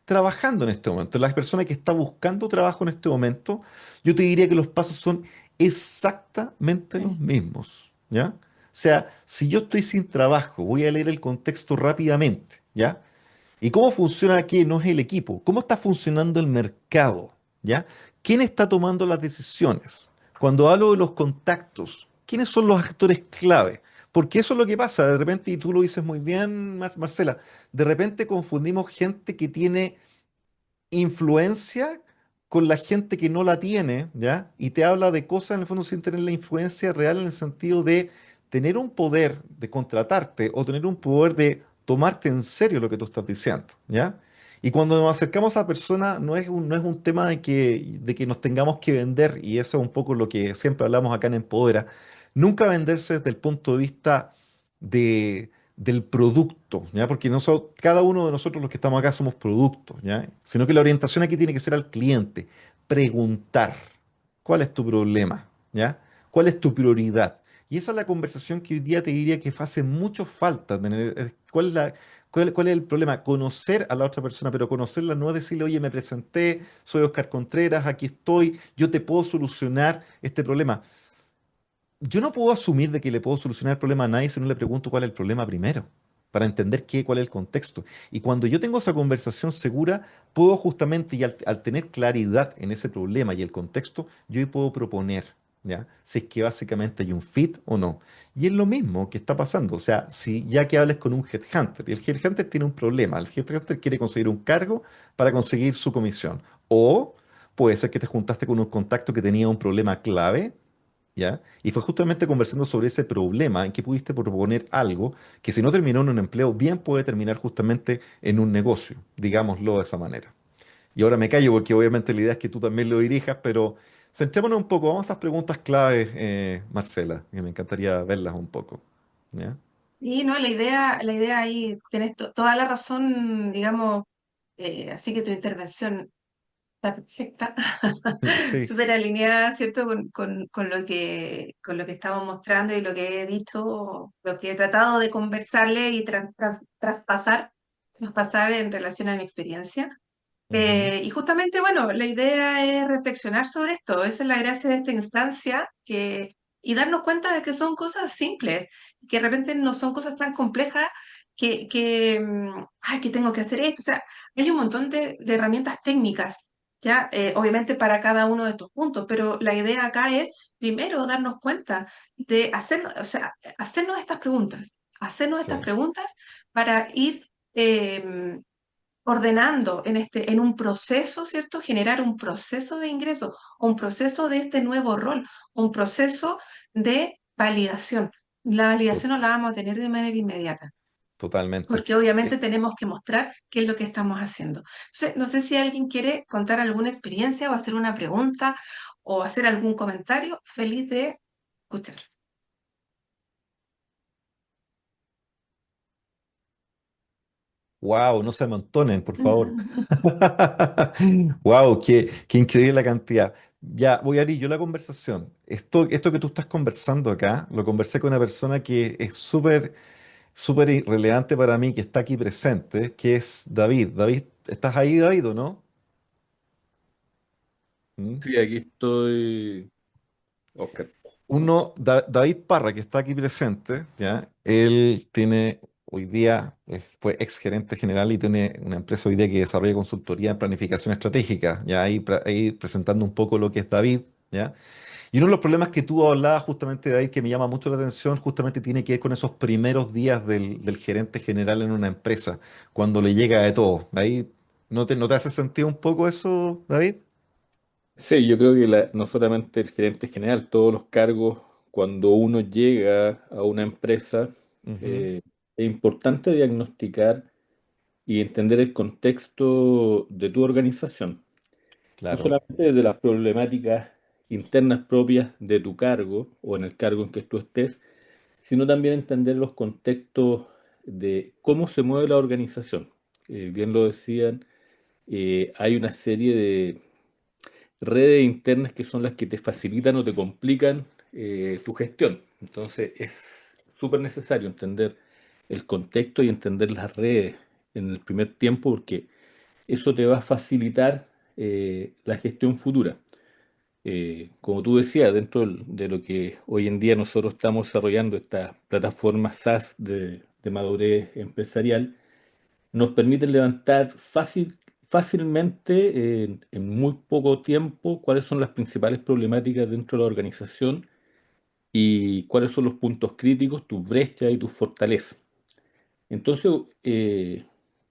trabajando en este momento, la persona que está buscando trabajo en este momento. Yo te diría que los pasos son exactamente los Sí. mismos, ¿ya? O sea, si yo estoy sin trabajo, voy a leer el contexto rápidamente, ¿ya? ¿Y cómo funciona aquí? No es el equipo. ¿Cómo está funcionando el mercado? ¿Ya? ¿Quién está tomando las decisiones? Cuando hablo de los contactos, ¿quiénes son los actores clave? Porque eso es lo que pasa. De repente, y tú lo dices muy bien, Marcela, de repente confundimos gente que tiene influencia con la gente que no la tiene, ¿ya? Y te habla de cosas en el fondo sin tener la influencia real en el sentido de tener un poder de contratarte o tener un poder de tomarte en serio lo que tú estás diciendo, ¿ya? Y cuando nos acercamos a personas, no es un tema de que nos tengamos que vender, y eso es un poco lo que siempre hablamos acá en Empodera. Nunca venderse desde el punto de vista del producto, ¿ya? Porque cada uno de nosotros los que estamos acá somos productos, ¿ya? Sino que la orientación aquí tiene que ser al cliente. Preguntar, ¿cuál es tu problema? ¿Ya? ¿Cuál es tu prioridad? Y esa es la conversación que hoy día te diría que hace mucho falta tener. ¿Cuál es el problema? Conocer a la otra persona, pero conocerla no es decirle, oye, me presenté, soy Oscar Contreras, aquí estoy, yo te puedo solucionar este problema. Yo no puedo asumir de que le puedo solucionar el problema a nadie si no le pregunto cuál es el problema primero, para entender cuál es el contexto. Y cuando yo tengo esa conversación segura, puedo justamente, y al tener claridad en ese problema y el contexto, yo ahí puedo proponer, ¿ya? Si es que básicamente hay un fit o no. Y es lo mismo que está pasando. O sea, si ya que hables con un headhunter, y el headhunter tiene un problema, el headhunter quiere conseguir un cargo para conseguir su comisión. O puede ser que te juntaste con un contacto que tenía un problema clave, ¿ya? Y fue justamente conversando sobre ese problema en que pudiste proponer algo que si no terminó en un empleo, bien puede terminar justamente en un negocio, digámoslo de esa manera. Y ahora me callo porque obviamente la idea es que tú también lo dirijas, pero centrémonos un poco, vamos a esas preguntas claves, Marcela, que me encantaría verlas un poco, ¿ya? Y no, la idea ahí, tienes toda la razón, digamos, así que tu intervención está perfecta, Sí. súper alineada, ¿cierto? Con lo que estamos mostrando y lo que he dicho, lo que he tratado de conversarle y traspasar en relación a mi experiencia. Ujú. Y justamente, bueno, la idea es reflexionar sobre esto. Esa es la gracia de esta instancia, y darnos cuenta de que son cosas simples, que de repente no son cosas tan complejas ay, que tengo que hacer esto. O sea, hay un montón de herramientas técnicas, ¿ya? Obviamente para cada uno de estos puntos, pero la idea acá es primero darnos cuenta de o sea, hacernos estas Sí, preguntas para ir ordenando en un proceso, ¿cierto? Generar un proceso de ingreso, un proceso de este nuevo rol, un proceso de validación. La to- validación no la vamos a tener de manera inmediata, totalmente. porque obviamente Eh, tenemos que mostrar qué es lo que estamos haciendo. Entonces, no sé si alguien quiere contar alguna experiencia o hacer una pregunta o hacer algún comentario, feliz de escuchar. Wow, no se amontonen, por favor. Wow, qué increíble la cantidad. Ya, voy a abrir yo la conversación. Esto que tú estás conversando acá, lo conversé con una persona que es súper relevante para mí, que está aquí presente, que es David. David, ¿estás ahí, David, o no? ¿Mm? Sí, aquí estoy, Oscar. David Parra, que está aquí presente, ¿ya? Él tiene hoy día, fue ex gerente general y tiene una empresa hoy día que desarrolla consultoría en planificación estratégica, ¿ya? Ahí presentando un poco lo que es David, ¿ya? Y uno de los problemas que tú hablabas justamente, David, que me llama mucho la atención, justamente tiene que ver con esos primeros días del gerente general en una empresa, cuando le llega de todo. Ahí, ¿no te hace sentido un poco eso, David? Sí, yo creo que no solamente el gerente general, todos los cargos, cuando uno llega a una empresa, Ujú. eh, es importante diagnosticar y entender el contexto de tu organización. No Claro, solamente desde las problemáticas internas propias de tu cargo o en el cargo en que tú estés, sino también entender los contextos de cómo se mueve la organización. Bien lo decían, hay una serie de redes internas que son las que te facilitan o te complican tu gestión. Entonces es súper necesario entender el contexto y entender las redes en el primer tiempo porque eso te va a facilitar la gestión futura. Como tú decías, dentro de lo que hoy en día nosotros estamos desarrollando, esta plataforma SaaS de madurez empresarial, nos permiten levantar fácilmente, en muy poco tiempo, cuáles son las principales problemáticas dentro de la organización y cuáles son los puntos críticos, tus brechas y tus fortalezas. Entonces,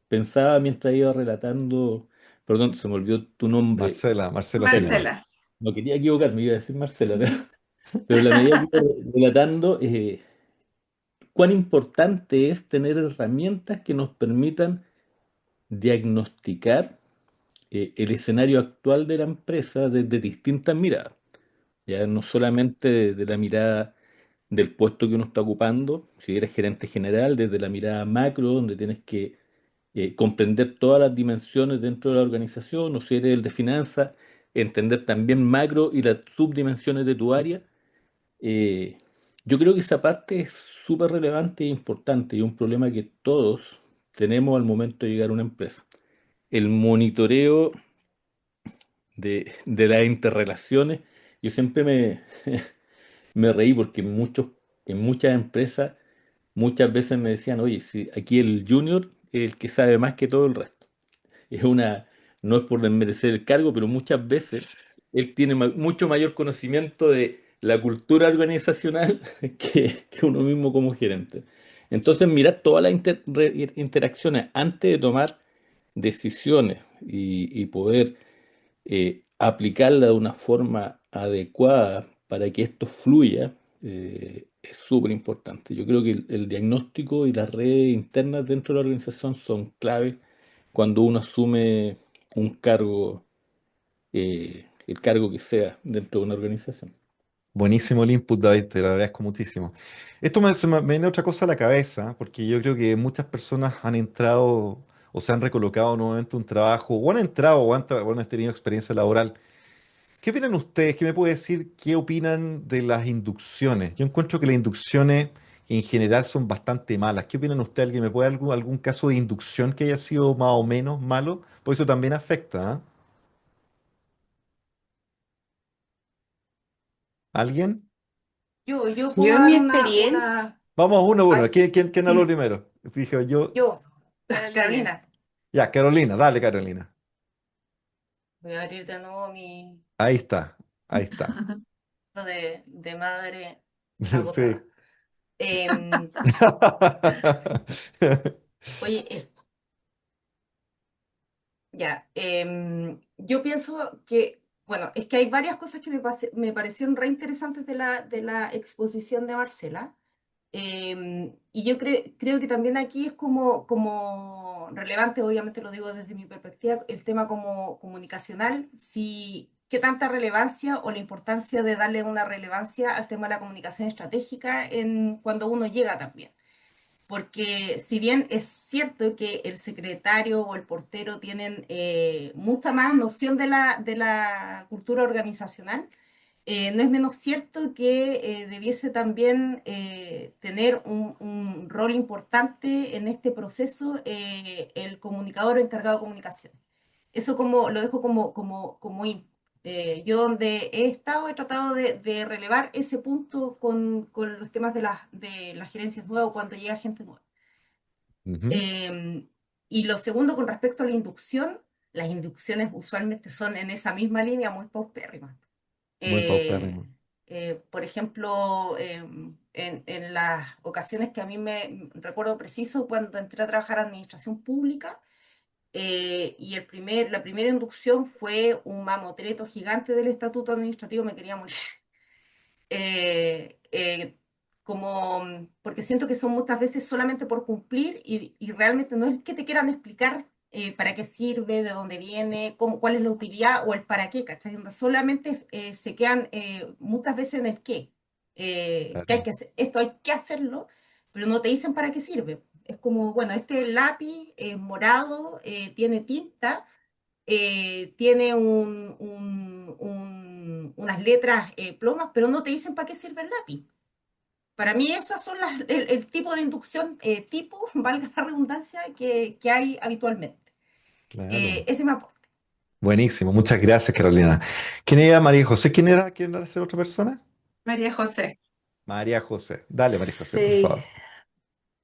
pensaba mientras iba relatando, perdón, se me olvidó tu nombre, Marcela Silva. Marcela. Marcela. No quería equivocarme, iba a decir Marcela, pero la medida que iba relatando, cuán importante es tener herramientas que nos permitan diagnosticar el escenario actual de la empresa desde distintas miradas. Ya no solamente de la mirada del puesto que uno está ocupando, si eres gerente general, desde la mirada macro, donde tienes que comprender todas las dimensiones dentro de la organización, o si eres el de finanzas, entender también macro y las subdimensiones de tu área. Yo creo que esa parte es súper relevante e importante y un problema que todos tenemos al momento de llegar a una empresa. El monitoreo de las interrelaciones, yo siempre me reí porque en muchas empresas muchas veces me decían, oye, si aquí el junior es el que sabe más que todo el resto. Es una, no es por desmerecer el cargo, pero muchas veces él tiene mucho mayor conocimiento de la cultura organizacional que uno mismo como gerente. Entonces, mirar todas las interacciones antes de tomar decisiones y poder aplicarla de una forma adecuada para que esto fluya, es súper importante. Yo creo que el diagnóstico y las redes internas dentro de la organización son clave cuando uno asume un cargo, el cargo que sea dentro de una organización. Buenísimo el input, David, te lo agradezco muchísimo. Esto me viene otra cosa a la cabeza, porque yo creo que muchas personas han entrado o se han recolocado nuevamente a un trabajo, o han entrado o han tenido experiencia laboral. ¿Qué opinan ustedes? ¿Qué me puede decir? ¿Qué opinan de las inducciones? Yo encuentro que las inducciones en general son bastante malas. ¿Qué opinan ustedes? ¿Alguien me puede dar algún caso de inducción que haya sido más o menos malo? Pues eso también afecta, ¿ah? ¿Alguien? Yo Yo puedo en mi dar experiencia, Vamos uno a uno. ay, ¿Quién habló primero? Dije yo. yo, Carolina, Carolina, Ya, Carolina, dale, Carolina. voy a abrir de nuevo mi Ahí está, ahí está. de madre Sí. agotada. Em, Oye, ya, yo pienso que, bueno, es que hay varias cosas que me parecieron re interesantes de la exposición de Marcela. Y yo creo que también aquí es como relevante, obviamente lo digo desde mi perspectiva, el tema como comunicacional, si qué tanta relevancia o la importancia de darle una relevancia al tema de la comunicación estratégica cuando uno llega también. Porque si bien es cierto que el secretario o el portero tienen mucha más noción de la cultura organizacional, no es menos cierto que debiese también tener un rol importante en este proceso el comunicador o encargado de comunicación. Eso como, lo dejo yo donde he estado he tratado de relevar ese punto con los temas de las gerencias nuevas cuando llega gente nueva. Ujú. Eh, y lo segundo, con respecto a la inducción, las inducciones usualmente son en esa misma línea muy paupérrimas. Muy Eh, paupérrimo. por ejemplo, en las ocasiones que a mí me recuerdo preciso cuando entré a trabajar en administración pública, y la primera inducción fue un mamotreto gigante del estatuto administrativo, me quería morir. Eh, eh, Porque siento que son muchas veces solamente por cumplir y realmente no es que te quieran explicar para qué sirve, de dónde viene, cuál es la utilidad o el para qué, ¿cachai? Solamente se quedan muchas veces en el qué. Que hay Claro. que esto hay que hacerlo, pero no te dicen para qué sirve. Es como, bueno, este lápiz es morado, tiene tinta, tiene unas letras plomas, pero no te dicen para qué sirve el lápiz. Para mí esas son el tipo de inducción tipo, valga la redundancia, que hay habitualmente. Claro. Ese me aporta. Buenísimo. Muchas gracias, Carolina. ¿Quién era María José? ¿Quién era esa otra persona? María José. María José. Dale, María José, por Sí, favor.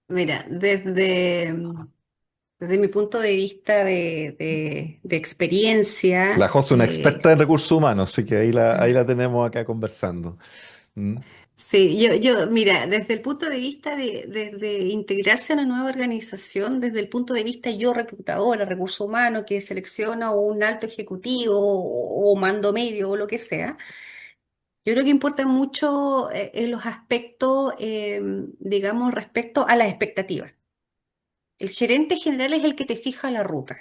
mira, desde mi punto de vista de La experiencia, José, una experta en recursos humanos, así que ahí la tenemos acá conversando. ¿Mm? sí, mira, desde el punto de vista de integrarse a una nueva organización, desde el punto de vista yo reclutadora, recurso humano, que selecciona un alto ejecutivo o mando medio o lo que sea, yo creo que importa mucho en los aspectos, digamos, respecto a las expectativas. El gerente general es el que te fija la ruta.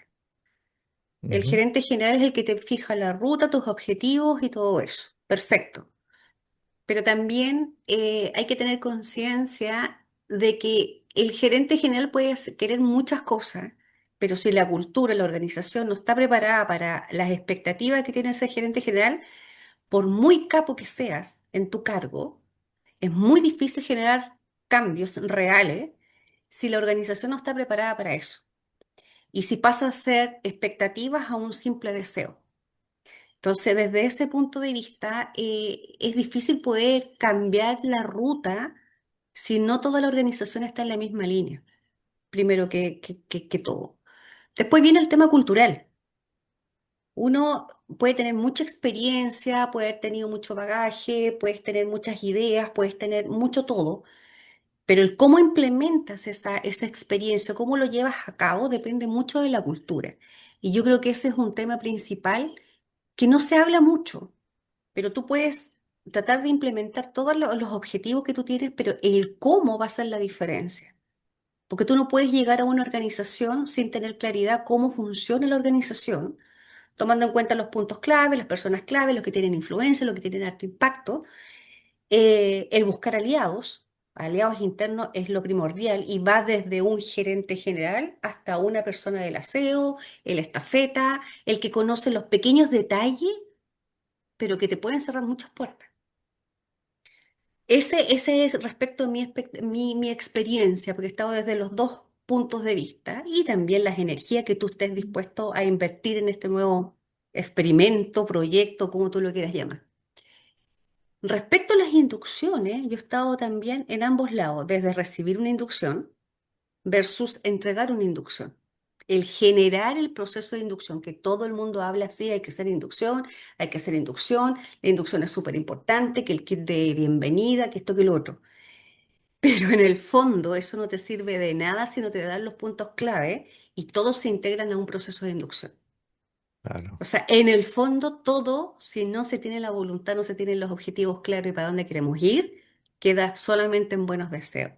El Ujú. gerente general es el que te fija la ruta, tus objetivos y todo eso. Perfecto. Pero también hay que tener conciencia de que el gerente general puede querer muchas cosas, pero si la cultura, la organización no está preparada para las expectativas que tiene ese gerente general, por muy capo que seas en tu cargo, es muy difícil generar cambios reales si la organización no está preparada para eso y si pasa a ser expectativas a un simple deseo. Entonces, desde ese punto de vista, es difícil poder cambiar la ruta si no toda la organización está en la misma línea, primero que todo. Después viene el tema cultural. Uno puede tener mucha experiencia, puede haber tenido mucho bagaje, puedes tener muchas ideas, puedes tener mucho todo, pero el cómo implementas esa experiencia, cómo lo llevas a cabo, depende mucho de la cultura. Y yo creo que ese es un tema principal que no se habla mucho, pero tú puedes tratar de implementar todos los objetivos que tú tienes, pero el cómo va a ser la diferencia. Porque tú no puedes llegar a una organización sin tener claridad cómo funciona la organización, tomando en cuenta los puntos clave, las personas clave, los que tienen influencia, los que tienen alto impacto. El buscar aliados, aliados internos es lo primordial y va desde un gerente general hasta una persona del aseo, el estafeta, el que conoce los pequeños detalles, pero que te pueden cerrar muchas puertas. Ese es respecto a mi experiencia, porque he estado desde los dos puntos de vista y también las energías que tú estés dispuesto a invertir en este nuevo experimento, proyecto, como tú lo quieras llamar. Respecto a las inducciones, yo he estado también en ambos lados, desde recibir una inducción versus entregar una inducción. El generar el proceso de inducción, que todo el mundo habla así, hay que hacer inducción, hay que hacer inducción, la inducción es súper importante, que el kit de bienvenida, que esto, que lo otro. Pero en el fondo eso no te sirve de nada si no te dan los puntos clave y todos se integran a un proceso de inducción. Claro. O sea, en el fondo todo, si no se tiene la voluntad, no se tienen los objetivos claros y para dónde queremos ir, queda solamente en buenos deseos.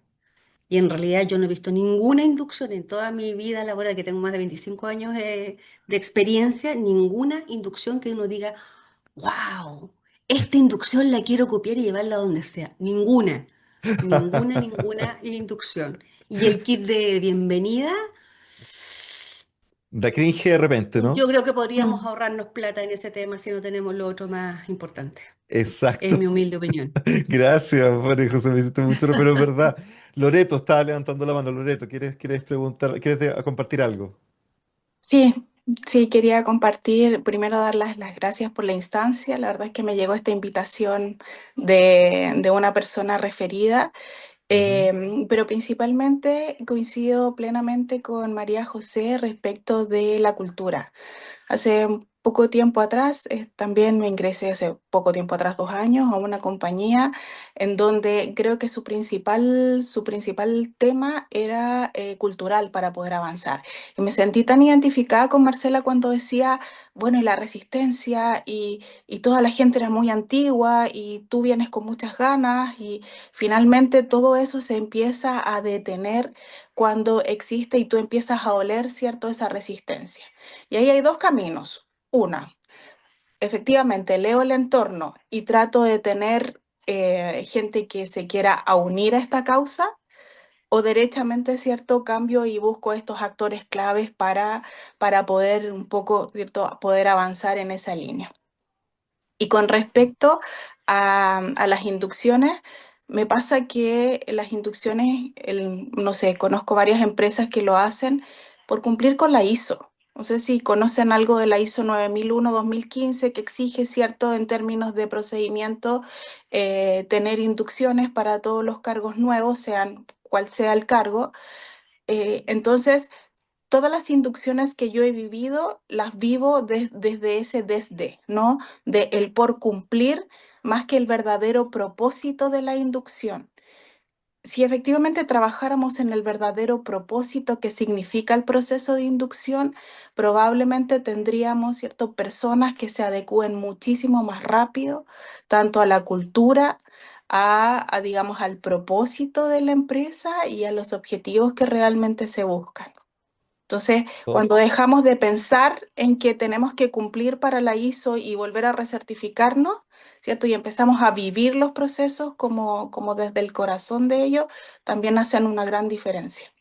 Y en realidad yo no he visto ninguna inducción en toda mi vida laboral, que tengo más de 25 años de experiencia, ninguna inducción que uno diga, wow, esta inducción la quiero copiar y llevarla a donde sea. Ninguna, ninguna inducción. Y el kit de bienvenida, Da cringe de repente, yo ¿no? creo que podríamos Mm. ahorrarnos plata en ese tema si no tenemos lo otro más importante. Es Exacto. mi humilde opinión. Gracias, María José, me hiciste mucho, pero es verdad. Loreto estaba levantando la mano. Loreto, ¿quieres preguntar, compartir algo? Sí, sí, quería compartir, primero dar las gracias por la instancia. La verdad es que me llegó esta invitación de una persona referida, Ujú. pero principalmente coincido plenamente con María José respecto de la cultura. Hace poco tiempo atrás, también me ingresé hace poco tiempo atrás, 2 años, a una compañía en donde creo que su principal tema era cultural para poder avanzar. Y me sentí tan identificada con Marcela cuando decía, bueno, y la resistencia y toda la gente era muy antigua y tú vienes con muchas ganas y finalmente todo eso se empieza a detener cuando existe y tú empiezas a oler, ¿cierto?, esa resistencia. Y ahí hay dos caminos. Una, efectivamente, leo el entorno y trato de tener gente que se quiera a unir a esta causa, o derechamente, ¿cierto?, cambio y busco estos actores claves para poder un poco, ¿cierto?, poder avanzar en esa línea. Y con respecto a las inducciones, me pasa que las inducciones, no sé, conozco varias empresas que lo hacen por cumplir con la ISO. No sé si conocen algo de la ISO 9001-2015 que exige, cierto, en términos de procedimiento, tener inducciones para todos los cargos nuevos, sean cual sea el cargo. Entonces, todas las inducciones que yo he vivido, las vivo desde ese desde, ¿no? De el por cumplir más que el verdadero propósito de la inducción. Si efectivamente trabajáramos en el verdadero propósito que significa el proceso de inducción, probablemente tendríamos, ¿cierto?, personas que se adecúen muchísimo más rápido, tanto a la cultura, digamos, al propósito de la empresa y a los objetivos que realmente se buscan. Entonces, To- cuando dejamos de pensar en que tenemos que cumplir para la ISO y volver a recertificarnos, ¿cierto? Y empezamos a vivir los procesos como desde el corazón de ellos, también hacen una gran diferencia.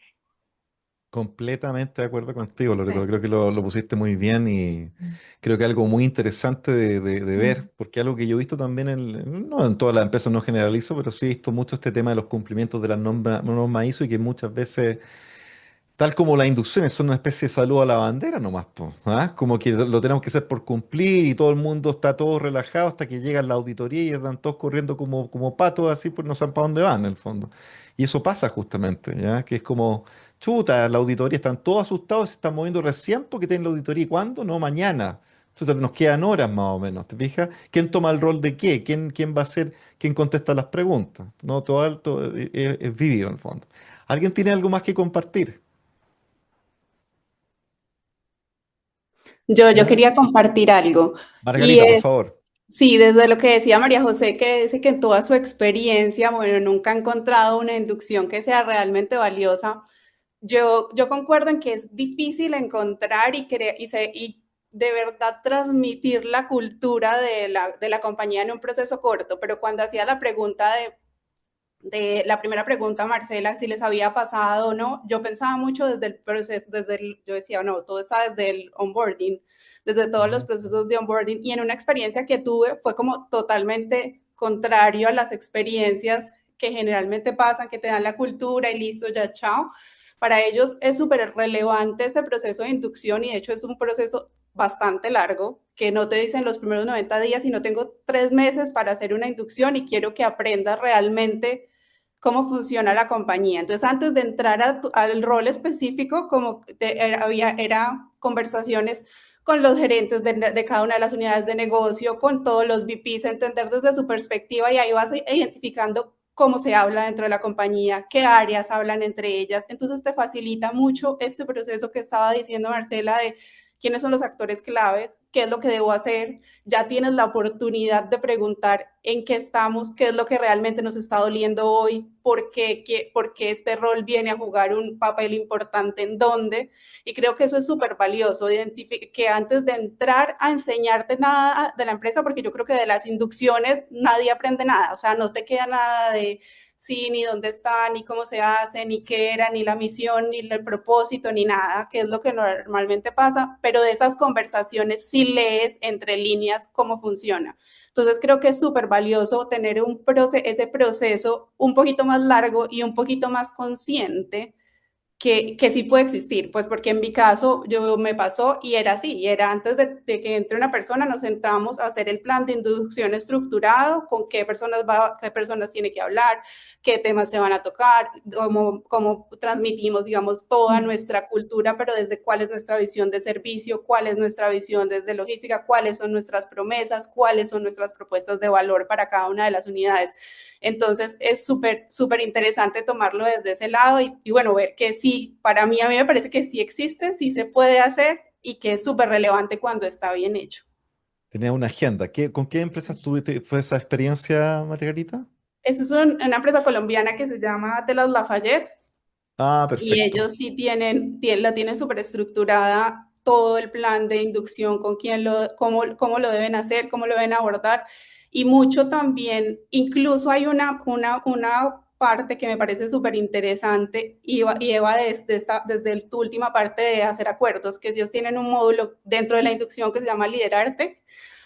Completamente de acuerdo contigo, Loreto. Sí. Creo que lo pusiste muy bien y creo que algo muy interesante de ver, porque algo que yo he visto también no en todas las empresas, no generalizo, pero sí he visto mucho este tema de los cumplimientos de las normas ISO y que muchas veces, tal como las inducciones, son una especie de saludo a la bandera nomás, po, ¿ah? Como que lo tenemos que hacer por cumplir y todo el mundo está todo relajado hasta que llega la auditoría y están todos corriendo como patos así, pues no saben para dónde van en el fondo. Y eso pasa justamente, ¿ya? Que es como, chuta, la auditoría, están todos asustados, se están moviendo recién porque tienen la auditoría. ¿Y cuándo? No, mañana. Chuta, nos quedan horas más o menos, ¿te fijas? ¿Quién toma el rol de qué? ¿Quién va a ser, quién contesta las preguntas? No, todo es vivido en el fondo. ¿Alguien tiene algo más que compartir? Yo ¿Ah? quería compartir algo. Y Margarita, por es, favor. sí, desde lo que decía María José, que dice que en toda su experiencia, bueno, nunca ha encontrado una inducción que sea realmente valiosa. Yo concuerdo en que es difícil encontrar y de verdad transmitir la cultura de la compañía en un proceso corto, pero cuando hacía la pregunta de la primera pregunta, Marcela, si les había pasado o no, yo pensaba mucho desde el proceso, yo decía, no, todo está desde el onboarding, desde todos los Ujú. procesos de onboarding, y en una experiencia que tuve fue como totalmente contrario a las experiencias que generalmente pasan, que te dan la cultura y listo, ya chao. Para ellos es súper relevante este proceso de inducción y de hecho es un proceso bastante largo, que no te dicen los primeros 90 días, sino tengo 3 meses para hacer una inducción y quiero que aprendas realmente cómo funciona la compañía. Entonces, antes de entrar al rol específico, como era conversaciones con los gerentes de cada una de las unidades de negocio, con todos los VPs, entender desde su perspectiva y ahí vas identificando cómo se habla dentro de la compañía, qué áreas hablan entre ellas. Entonces, te facilita mucho este proceso que estaba diciendo Marcela de quiénes son los actores clave, qué es lo que debo hacer, ya tienes la oportunidad de preguntar en qué estamos, qué es lo que realmente nos está doliendo hoy, por qué este rol viene a jugar un papel importante en dónde. Y creo que eso es súper valioso, que antes de entrar a enseñarte nada de la empresa, porque yo creo que de las inducciones nadie aprende nada, o sea, no te queda nada de sí, ni dónde está, ni cómo se hace, ni qué era, ni la misión, ni el propósito, ni nada, que es lo que normalmente pasa, pero de esas conversaciones sí lees entre líneas cómo funciona. Entonces creo que es súper valioso tener ese proceso un poquito más largo y un poquito más consciente que sí puede existir, pues porque en mi caso yo me pasó y era así, y era antes de que entre una persona nos sentamos a hacer el plan de inducción estructurado, con qué personas tiene que hablar, qué temas se van a tocar, cómo transmitimos, digamos, toda nuestra cultura, pero desde cuál es nuestra visión de servicio, cuál es nuestra visión desde logística, cuáles son nuestras promesas, cuáles son nuestras propuestas de valor para cada una de las unidades. Entonces es súper interesante tomarlo desde ese lado y bueno, ver que sí, a mí me parece que sí existe, sí se puede hacer y que es súper relevante cuando está bien hecho. Tenía una agenda. ¿Con qué empresas tuviste, fue esa experiencia, Margarita? Eso es una empresa colombiana que se llama Telas Lafayette Ah, y perfecto. ellos sí la tienen súper estructurada todo el plan de inducción, con cómo lo deben hacer, cómo lo deben abordar y mucho también, incluso hay una parte que me parece súper interesante y Eva desde tu última parte de hacer acuerdos, que ellos tienen un módulo dentro de la inducción que se llama Liderarte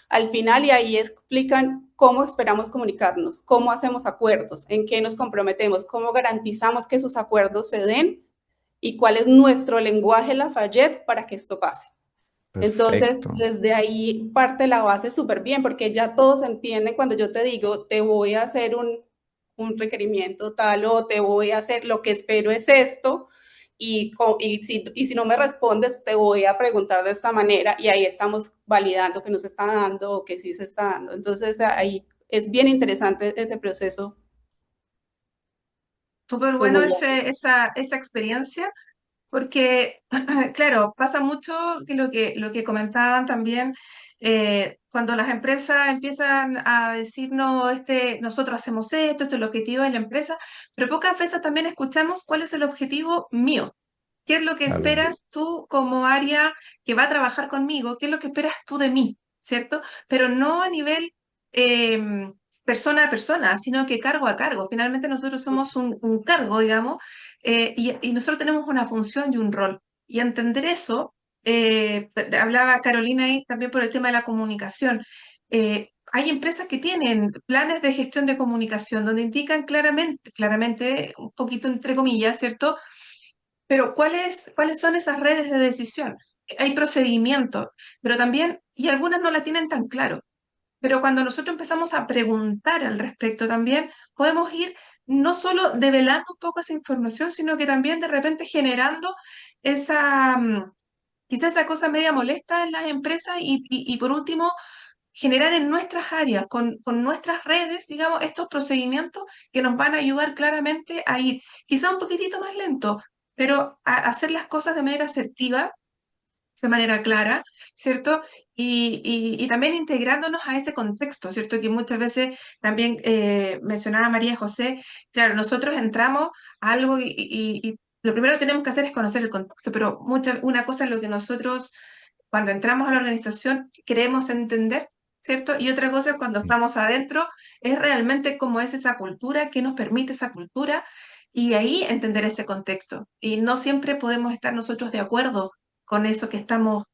al final y ahí explican cómo esperamos comunicarnos, cómo hacemos acuerdos, en qué nos comprometemos, cómo garantizamos que esos acuerdos se den y cuál es nuestro lenguaje Lafayette para que esto pase. Entonces, Perfecto. desde ahí parte la base súper bien, porque ya todos entienden cuando yo te digo, te voy a hacer un requerimiento tal o te voy a hacer, lo que espero es esto, y si no me respondes, te voy a preguntar de esta manera, y ahí estamos validando que no se está dando o que sí se está dando. Entonces, ahí es bien interesante ese proceso Súper como bueno lo hace. esa experiencia, porque, claro, pasa mucho que lo que comentaban también, cuando las empresas empiezan a decir, no, nosotros hacemos esto, este es el objetivo de la empresa, pero pocas veces también escuchamos cuál es el objetivo mío. ¿Qué es lo que Claro. esperas tú como área que va a trabajar conmigo? ¿Qué es lo que esperas tú de mí? ¿Cierto? Pero no a nivel em, persona a persona, sino que cargo a cargo. Finalmente nosotros somos un cargo, digamos, y nosotros tenemos una función y un rol. Y entender eso, hablaba Carolina ahí también por el tema de la comunicación. Hay empresas que tienen planes de gestión de comunicación donde indican claramente, un poquito entre comillas, ¿cierto? Pero ¿cuáles son esas redes de decisión? Hay procedimientos, pero también, y algunas no la tienen tan claro. Pero cuando nosotros empezamos a preguntar al respecto también, podemos ir no solo develando un poco esa información, sino que también de repente generando esa, quizás esa cosa media molesta en las empresas y por último, generar en nuestras áreas, con nuestras redes, digamos, estos procedimientos que nos van a ayudar claramente a ir quizá un poquitito más lento, pero a hacer las cosas de manera asertiva, de manera clara, ¿cierto? Y también integrándonos a ese contexto, ¿cierto? Que muchas veces también mencionaba María José, claro, nosotros entramos a algo y lo primero que tenemos que hacer es conocer el contexto, pero una cosa es lo que nosotros, cuando entramos a la organización, queremos entender, ¿cierto? Y otra cosa es cuando estamos adentro, es realmente cómo es esa cultura, qué nos permite esa cultura, y ahí entender ese contexto. Y no siempre podemos estar nosotros de acuerdo con eso que estamos,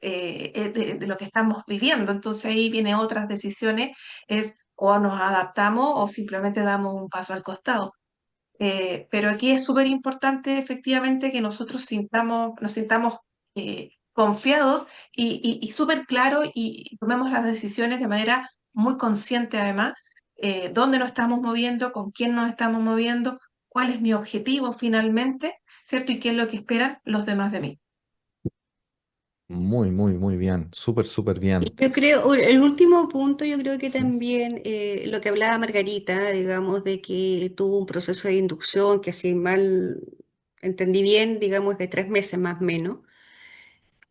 de lo que estamos viviendo. Entonces ahí vienen otras decisiones, es o nos adaptamos o simplemente damos un paso al costado. Pero aquí es súper importante efectivamente que nosotros nos sintamos confiados y súper claros y tomemos las decisiones de manera muy consciente además, dónde nos estamos moviendo, con quién nos estamos moviendo, cuál es mi objetivo finalmente, ¿cierto? Y qué es lo que esperan los demás de mí. Muy, muy, muy bien. Súper, súper Y bien. yo creo, el último punto, yo creo que Sí. también lo que hablaba Margarita, digamos, de que tuvo un proceso de inducción que si mal entendí bien, digamos, de 3 meses más o menos.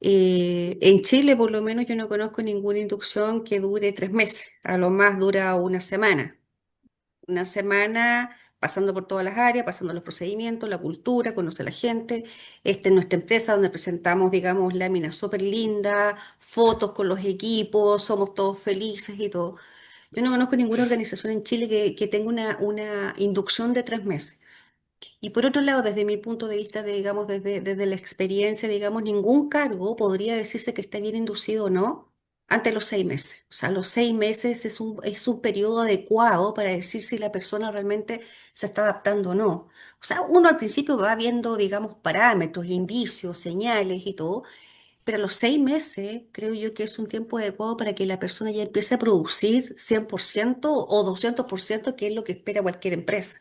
En Chile, por lo menos, yo no conozco ninguna inducción que dure 3 meses, a lo más dura una semana. Una semana pasando por todas las áreas, pasando los procedimientos, la cultura, conocer a la gente. Esta es nuestra empresa donde presentamos, digamos, láminas súper lindas, fotos con los equipos, somos todos felices y todo. Yo no conozco ninguna organización en Chile que tenga una inducción de 3 meses. Y por otro lado, desde mi punto de vista, digamos, desde la experiencia, digamos, ningún cargo podría decirse que está bien inducido o no ante los 6 meses. O sea, los 6 meses es un periodo adecuado para decir si la persona realmente se está adaptando o no. O sea, uno al principio va viendo, digamos, parámetros, indicios, señales y todo, pero a los 6 meses creo yo que es un tiempo adecuado para que la persona ya empiece a producir 100% o 200%, que es lo que espera cualquier empresa.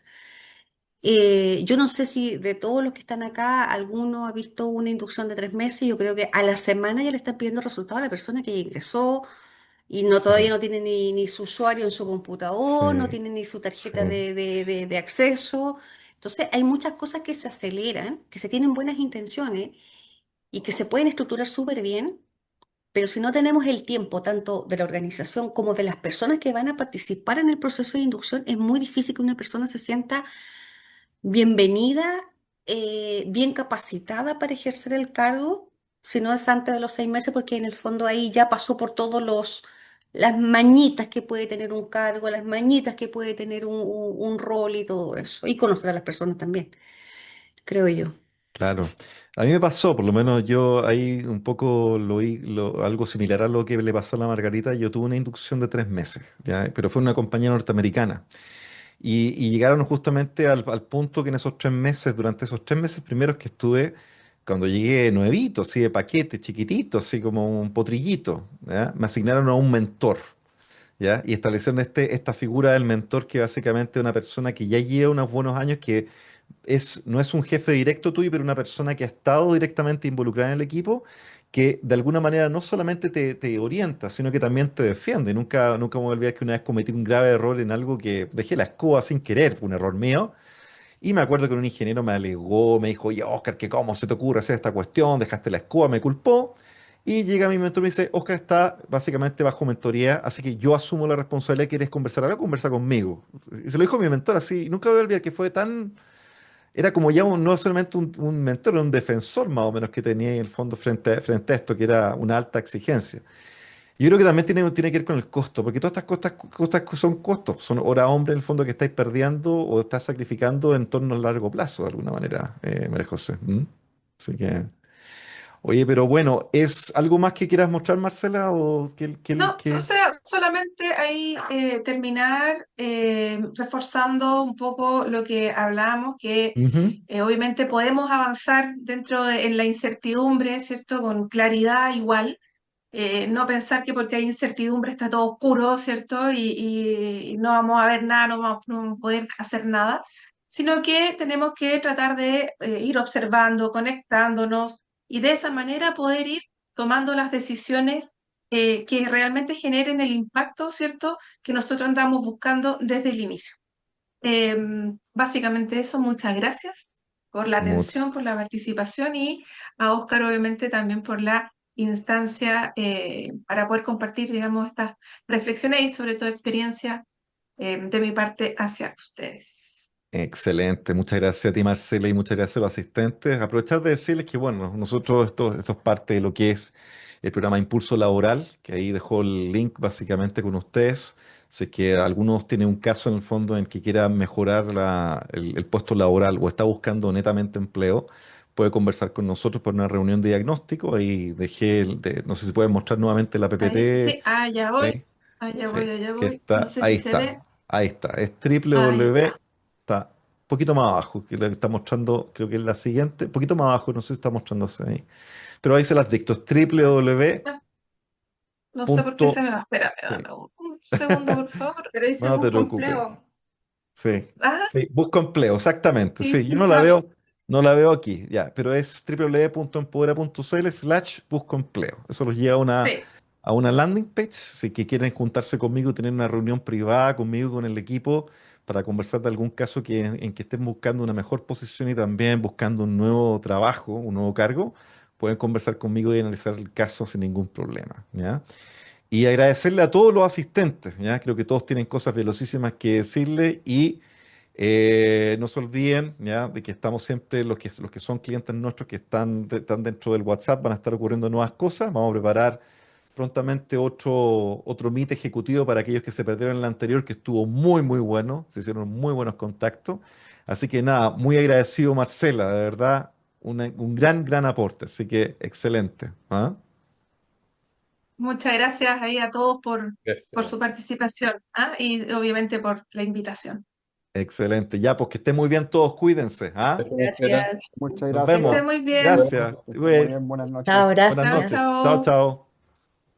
Yo no sé si de todos los que están acá, alguno ha visto una inducción de 3 meses. Yo creo que a la semana ya le están pidiendo resultados a la persona que ingresó y no Sí, todavía no tiene ni su usuario en su computador, no sí, tiene ni su tarjeta sí. de acceso. Entonces, hay muchas cosas que se aceleran, que se tienen buenas intenciones y que se pueden estructurar súper bien, pero si no tenemos el tiempo tanto de la organización como de las personas que van a participar en el proceso de inducción, es muy difícil que una persona se sienta bienvenida, bien capacitada para ejercer el cargo, si no es antes de los 6 meses, porque en el fondo ahí ya pasó por todos las mañitas que puede tener un cargo, las mañitas que puede tener un rol y todo eso, y conocer a las personas también, creo yo. Claro. A mí me pasó, por lo menos yo ahí un poco lo vi, algo similar a lo que le pasó a la Margarita. Yo tuve una inducción de 3 meses, ¿ya? Pero fue una compañía norteamericana. Y llegaron justamente al punto que en esos 3 meses, durante esos 3 meses primeros que estuve, cuando llegué nuevito, así de paquete, chiquitito, así como un potrillito, ¿ya? Me asignaron a un mentor, ¿ya? Y establecieron esta figura del mentor que básicamente es una persona que ya lleva unos buenos años, que no es un jefe directo tuyo, pero una persona que ha estado directamente involucrada en el equipo, que de alguna manera no solamente te orienta, sino que también te defiende. Nunca me voy a olvidar que una vez cometí un grave error en algo que dejé la escoba sin querer, fue un error mío. Y me acuerdo que un ingeniero me alegó, me dijo, oye, Oscar, ¿qué cómo se te ocurre hacer esta cuestión? Dejaste la escoba, me culpó. Y llega mi mentor y me dice, Oscar está básicamente bajo mentoría, así que yo asumo la responsabilidad. ¿Quieres conversar algo? Conversa conmigo. Y se lo dijo mi mentor así. Y nunca voy a olvidar que fue tan, era como ya no solamente un mentor, era un defensor más o menos que tenía en el fondo frente a esto, que era una alta exigencia. Yo creo que también tiene que ver con el costo, porque todas estas costas son costos, son hora hombre en el fondo que estáis perdiendo o estás sacrificando en torno al largo plazo, de alguna manera, María José. ¿Mm? Así que, oye, pero bueno, ¿es algo más que quieras mostrar, Marcela? ¿O No, o sea, solamente ahí terminar reforzando un poco lo que hablábamos, que Ujú. obviamente podemos avanzar en la incertidumbre, ¿cierto? Con claridad igual. No pensar que porque hay incertidumbre está todo oscuro, ¿cierto? Y no vamos a ver nada, no vamos a poder hacer nada, sino que tenemos que tratar de ir observando, conectándonos y de esa manera poder ir tomando las decisiones que realmente generen el impacto, ¿cierto? Que nosotros andamos buscando desde el inicio. Básicamente eso, muchas gracias por la atención, por la participación y a Óscar obviamente también por la instancia para poder compartir, digamos, estas reflexiones y sobre todo experiencia de mi parte hacia ustedes. Excelente, muchas gracias a ti Marcela y muchas gracias a los asistentes. Aprovechar de decirles que bueno, nosotros esto es parte de lo que es el programa Impulso Laboral, que ahí dejó el link básicamente con ustedes. Sé que algunos tienen un caso en el fondo en que quiera mejorar el puesto laboral o está buscando netamente empleo, puede conversar con nosotros por una reunión de diagnóstico. Ahí dejé, no sé si pueden mostrar nuevamente la Ahí, PPT. sí, allá voy, ¿Sí? allá Sí, voy, allá que voy. No está, sé ahí si se está, ve. ahí está, es Ahí www, está. está un poquito más abajo, que le está mostrando, creo que es la siguiente, un poquito más abajo, no sé si está mostrándose ahí, pero ahí se las dicto, es www. Ah, no sé por qué se me va. Espérame, dame un segundo, por favor. Pero dice No te busco preocupes. empleo. Sí, Ah, sí, busco empleo, exactamente. sí, Sí, yo sí sale. no la veo aquí, ya, pero es www.empodera.cl/busco empleo. Eso los lleva Sí. a una landing page. Si que quieren juntarse conmigo, tener una reunión privada conmigo, con el equipo, para conversar de algún caso en que estén buscando una mejor posición y también buscando un nuevo trabajo, un nuevo cargo, pueden conversar conmigo y analizar el caso sin ningún problema, ¿ya? Y agradecerle a todos los asistentes, ¿ya? Creo que todos tienen cosas velocísimas que decirle y no se olviden, ¿ya? De que estamos siempre, los que son clientes nuestros que están dentro del WhatsApp, van a estar ocurriendo nuevas cosas. Vamos a preparar prontamente otro meet ejecutivo para aquellos que se perdieron el anterior, que estuvo muy, muy bueno, se hicieron muy buenos contactos. Así que nada, muy agradecido Marcela, de verdad, un gran, gran aporte, así que excelente. ¿Ah? Muchas gracias ahí a todos por Gracias. su participación, ¿ah? Y obviamente por la invitación. Excelente. Ya, pues que estén muy bien todos, cuídense. ¿Ah? Marcela. Gracias. Muchas Nos Que gracias. estén vemos. muy bien. Gracias. Que estén muy bien. Buenas Chao, noches. Buenas Chao, gracias. noches. Chao, chao. chao.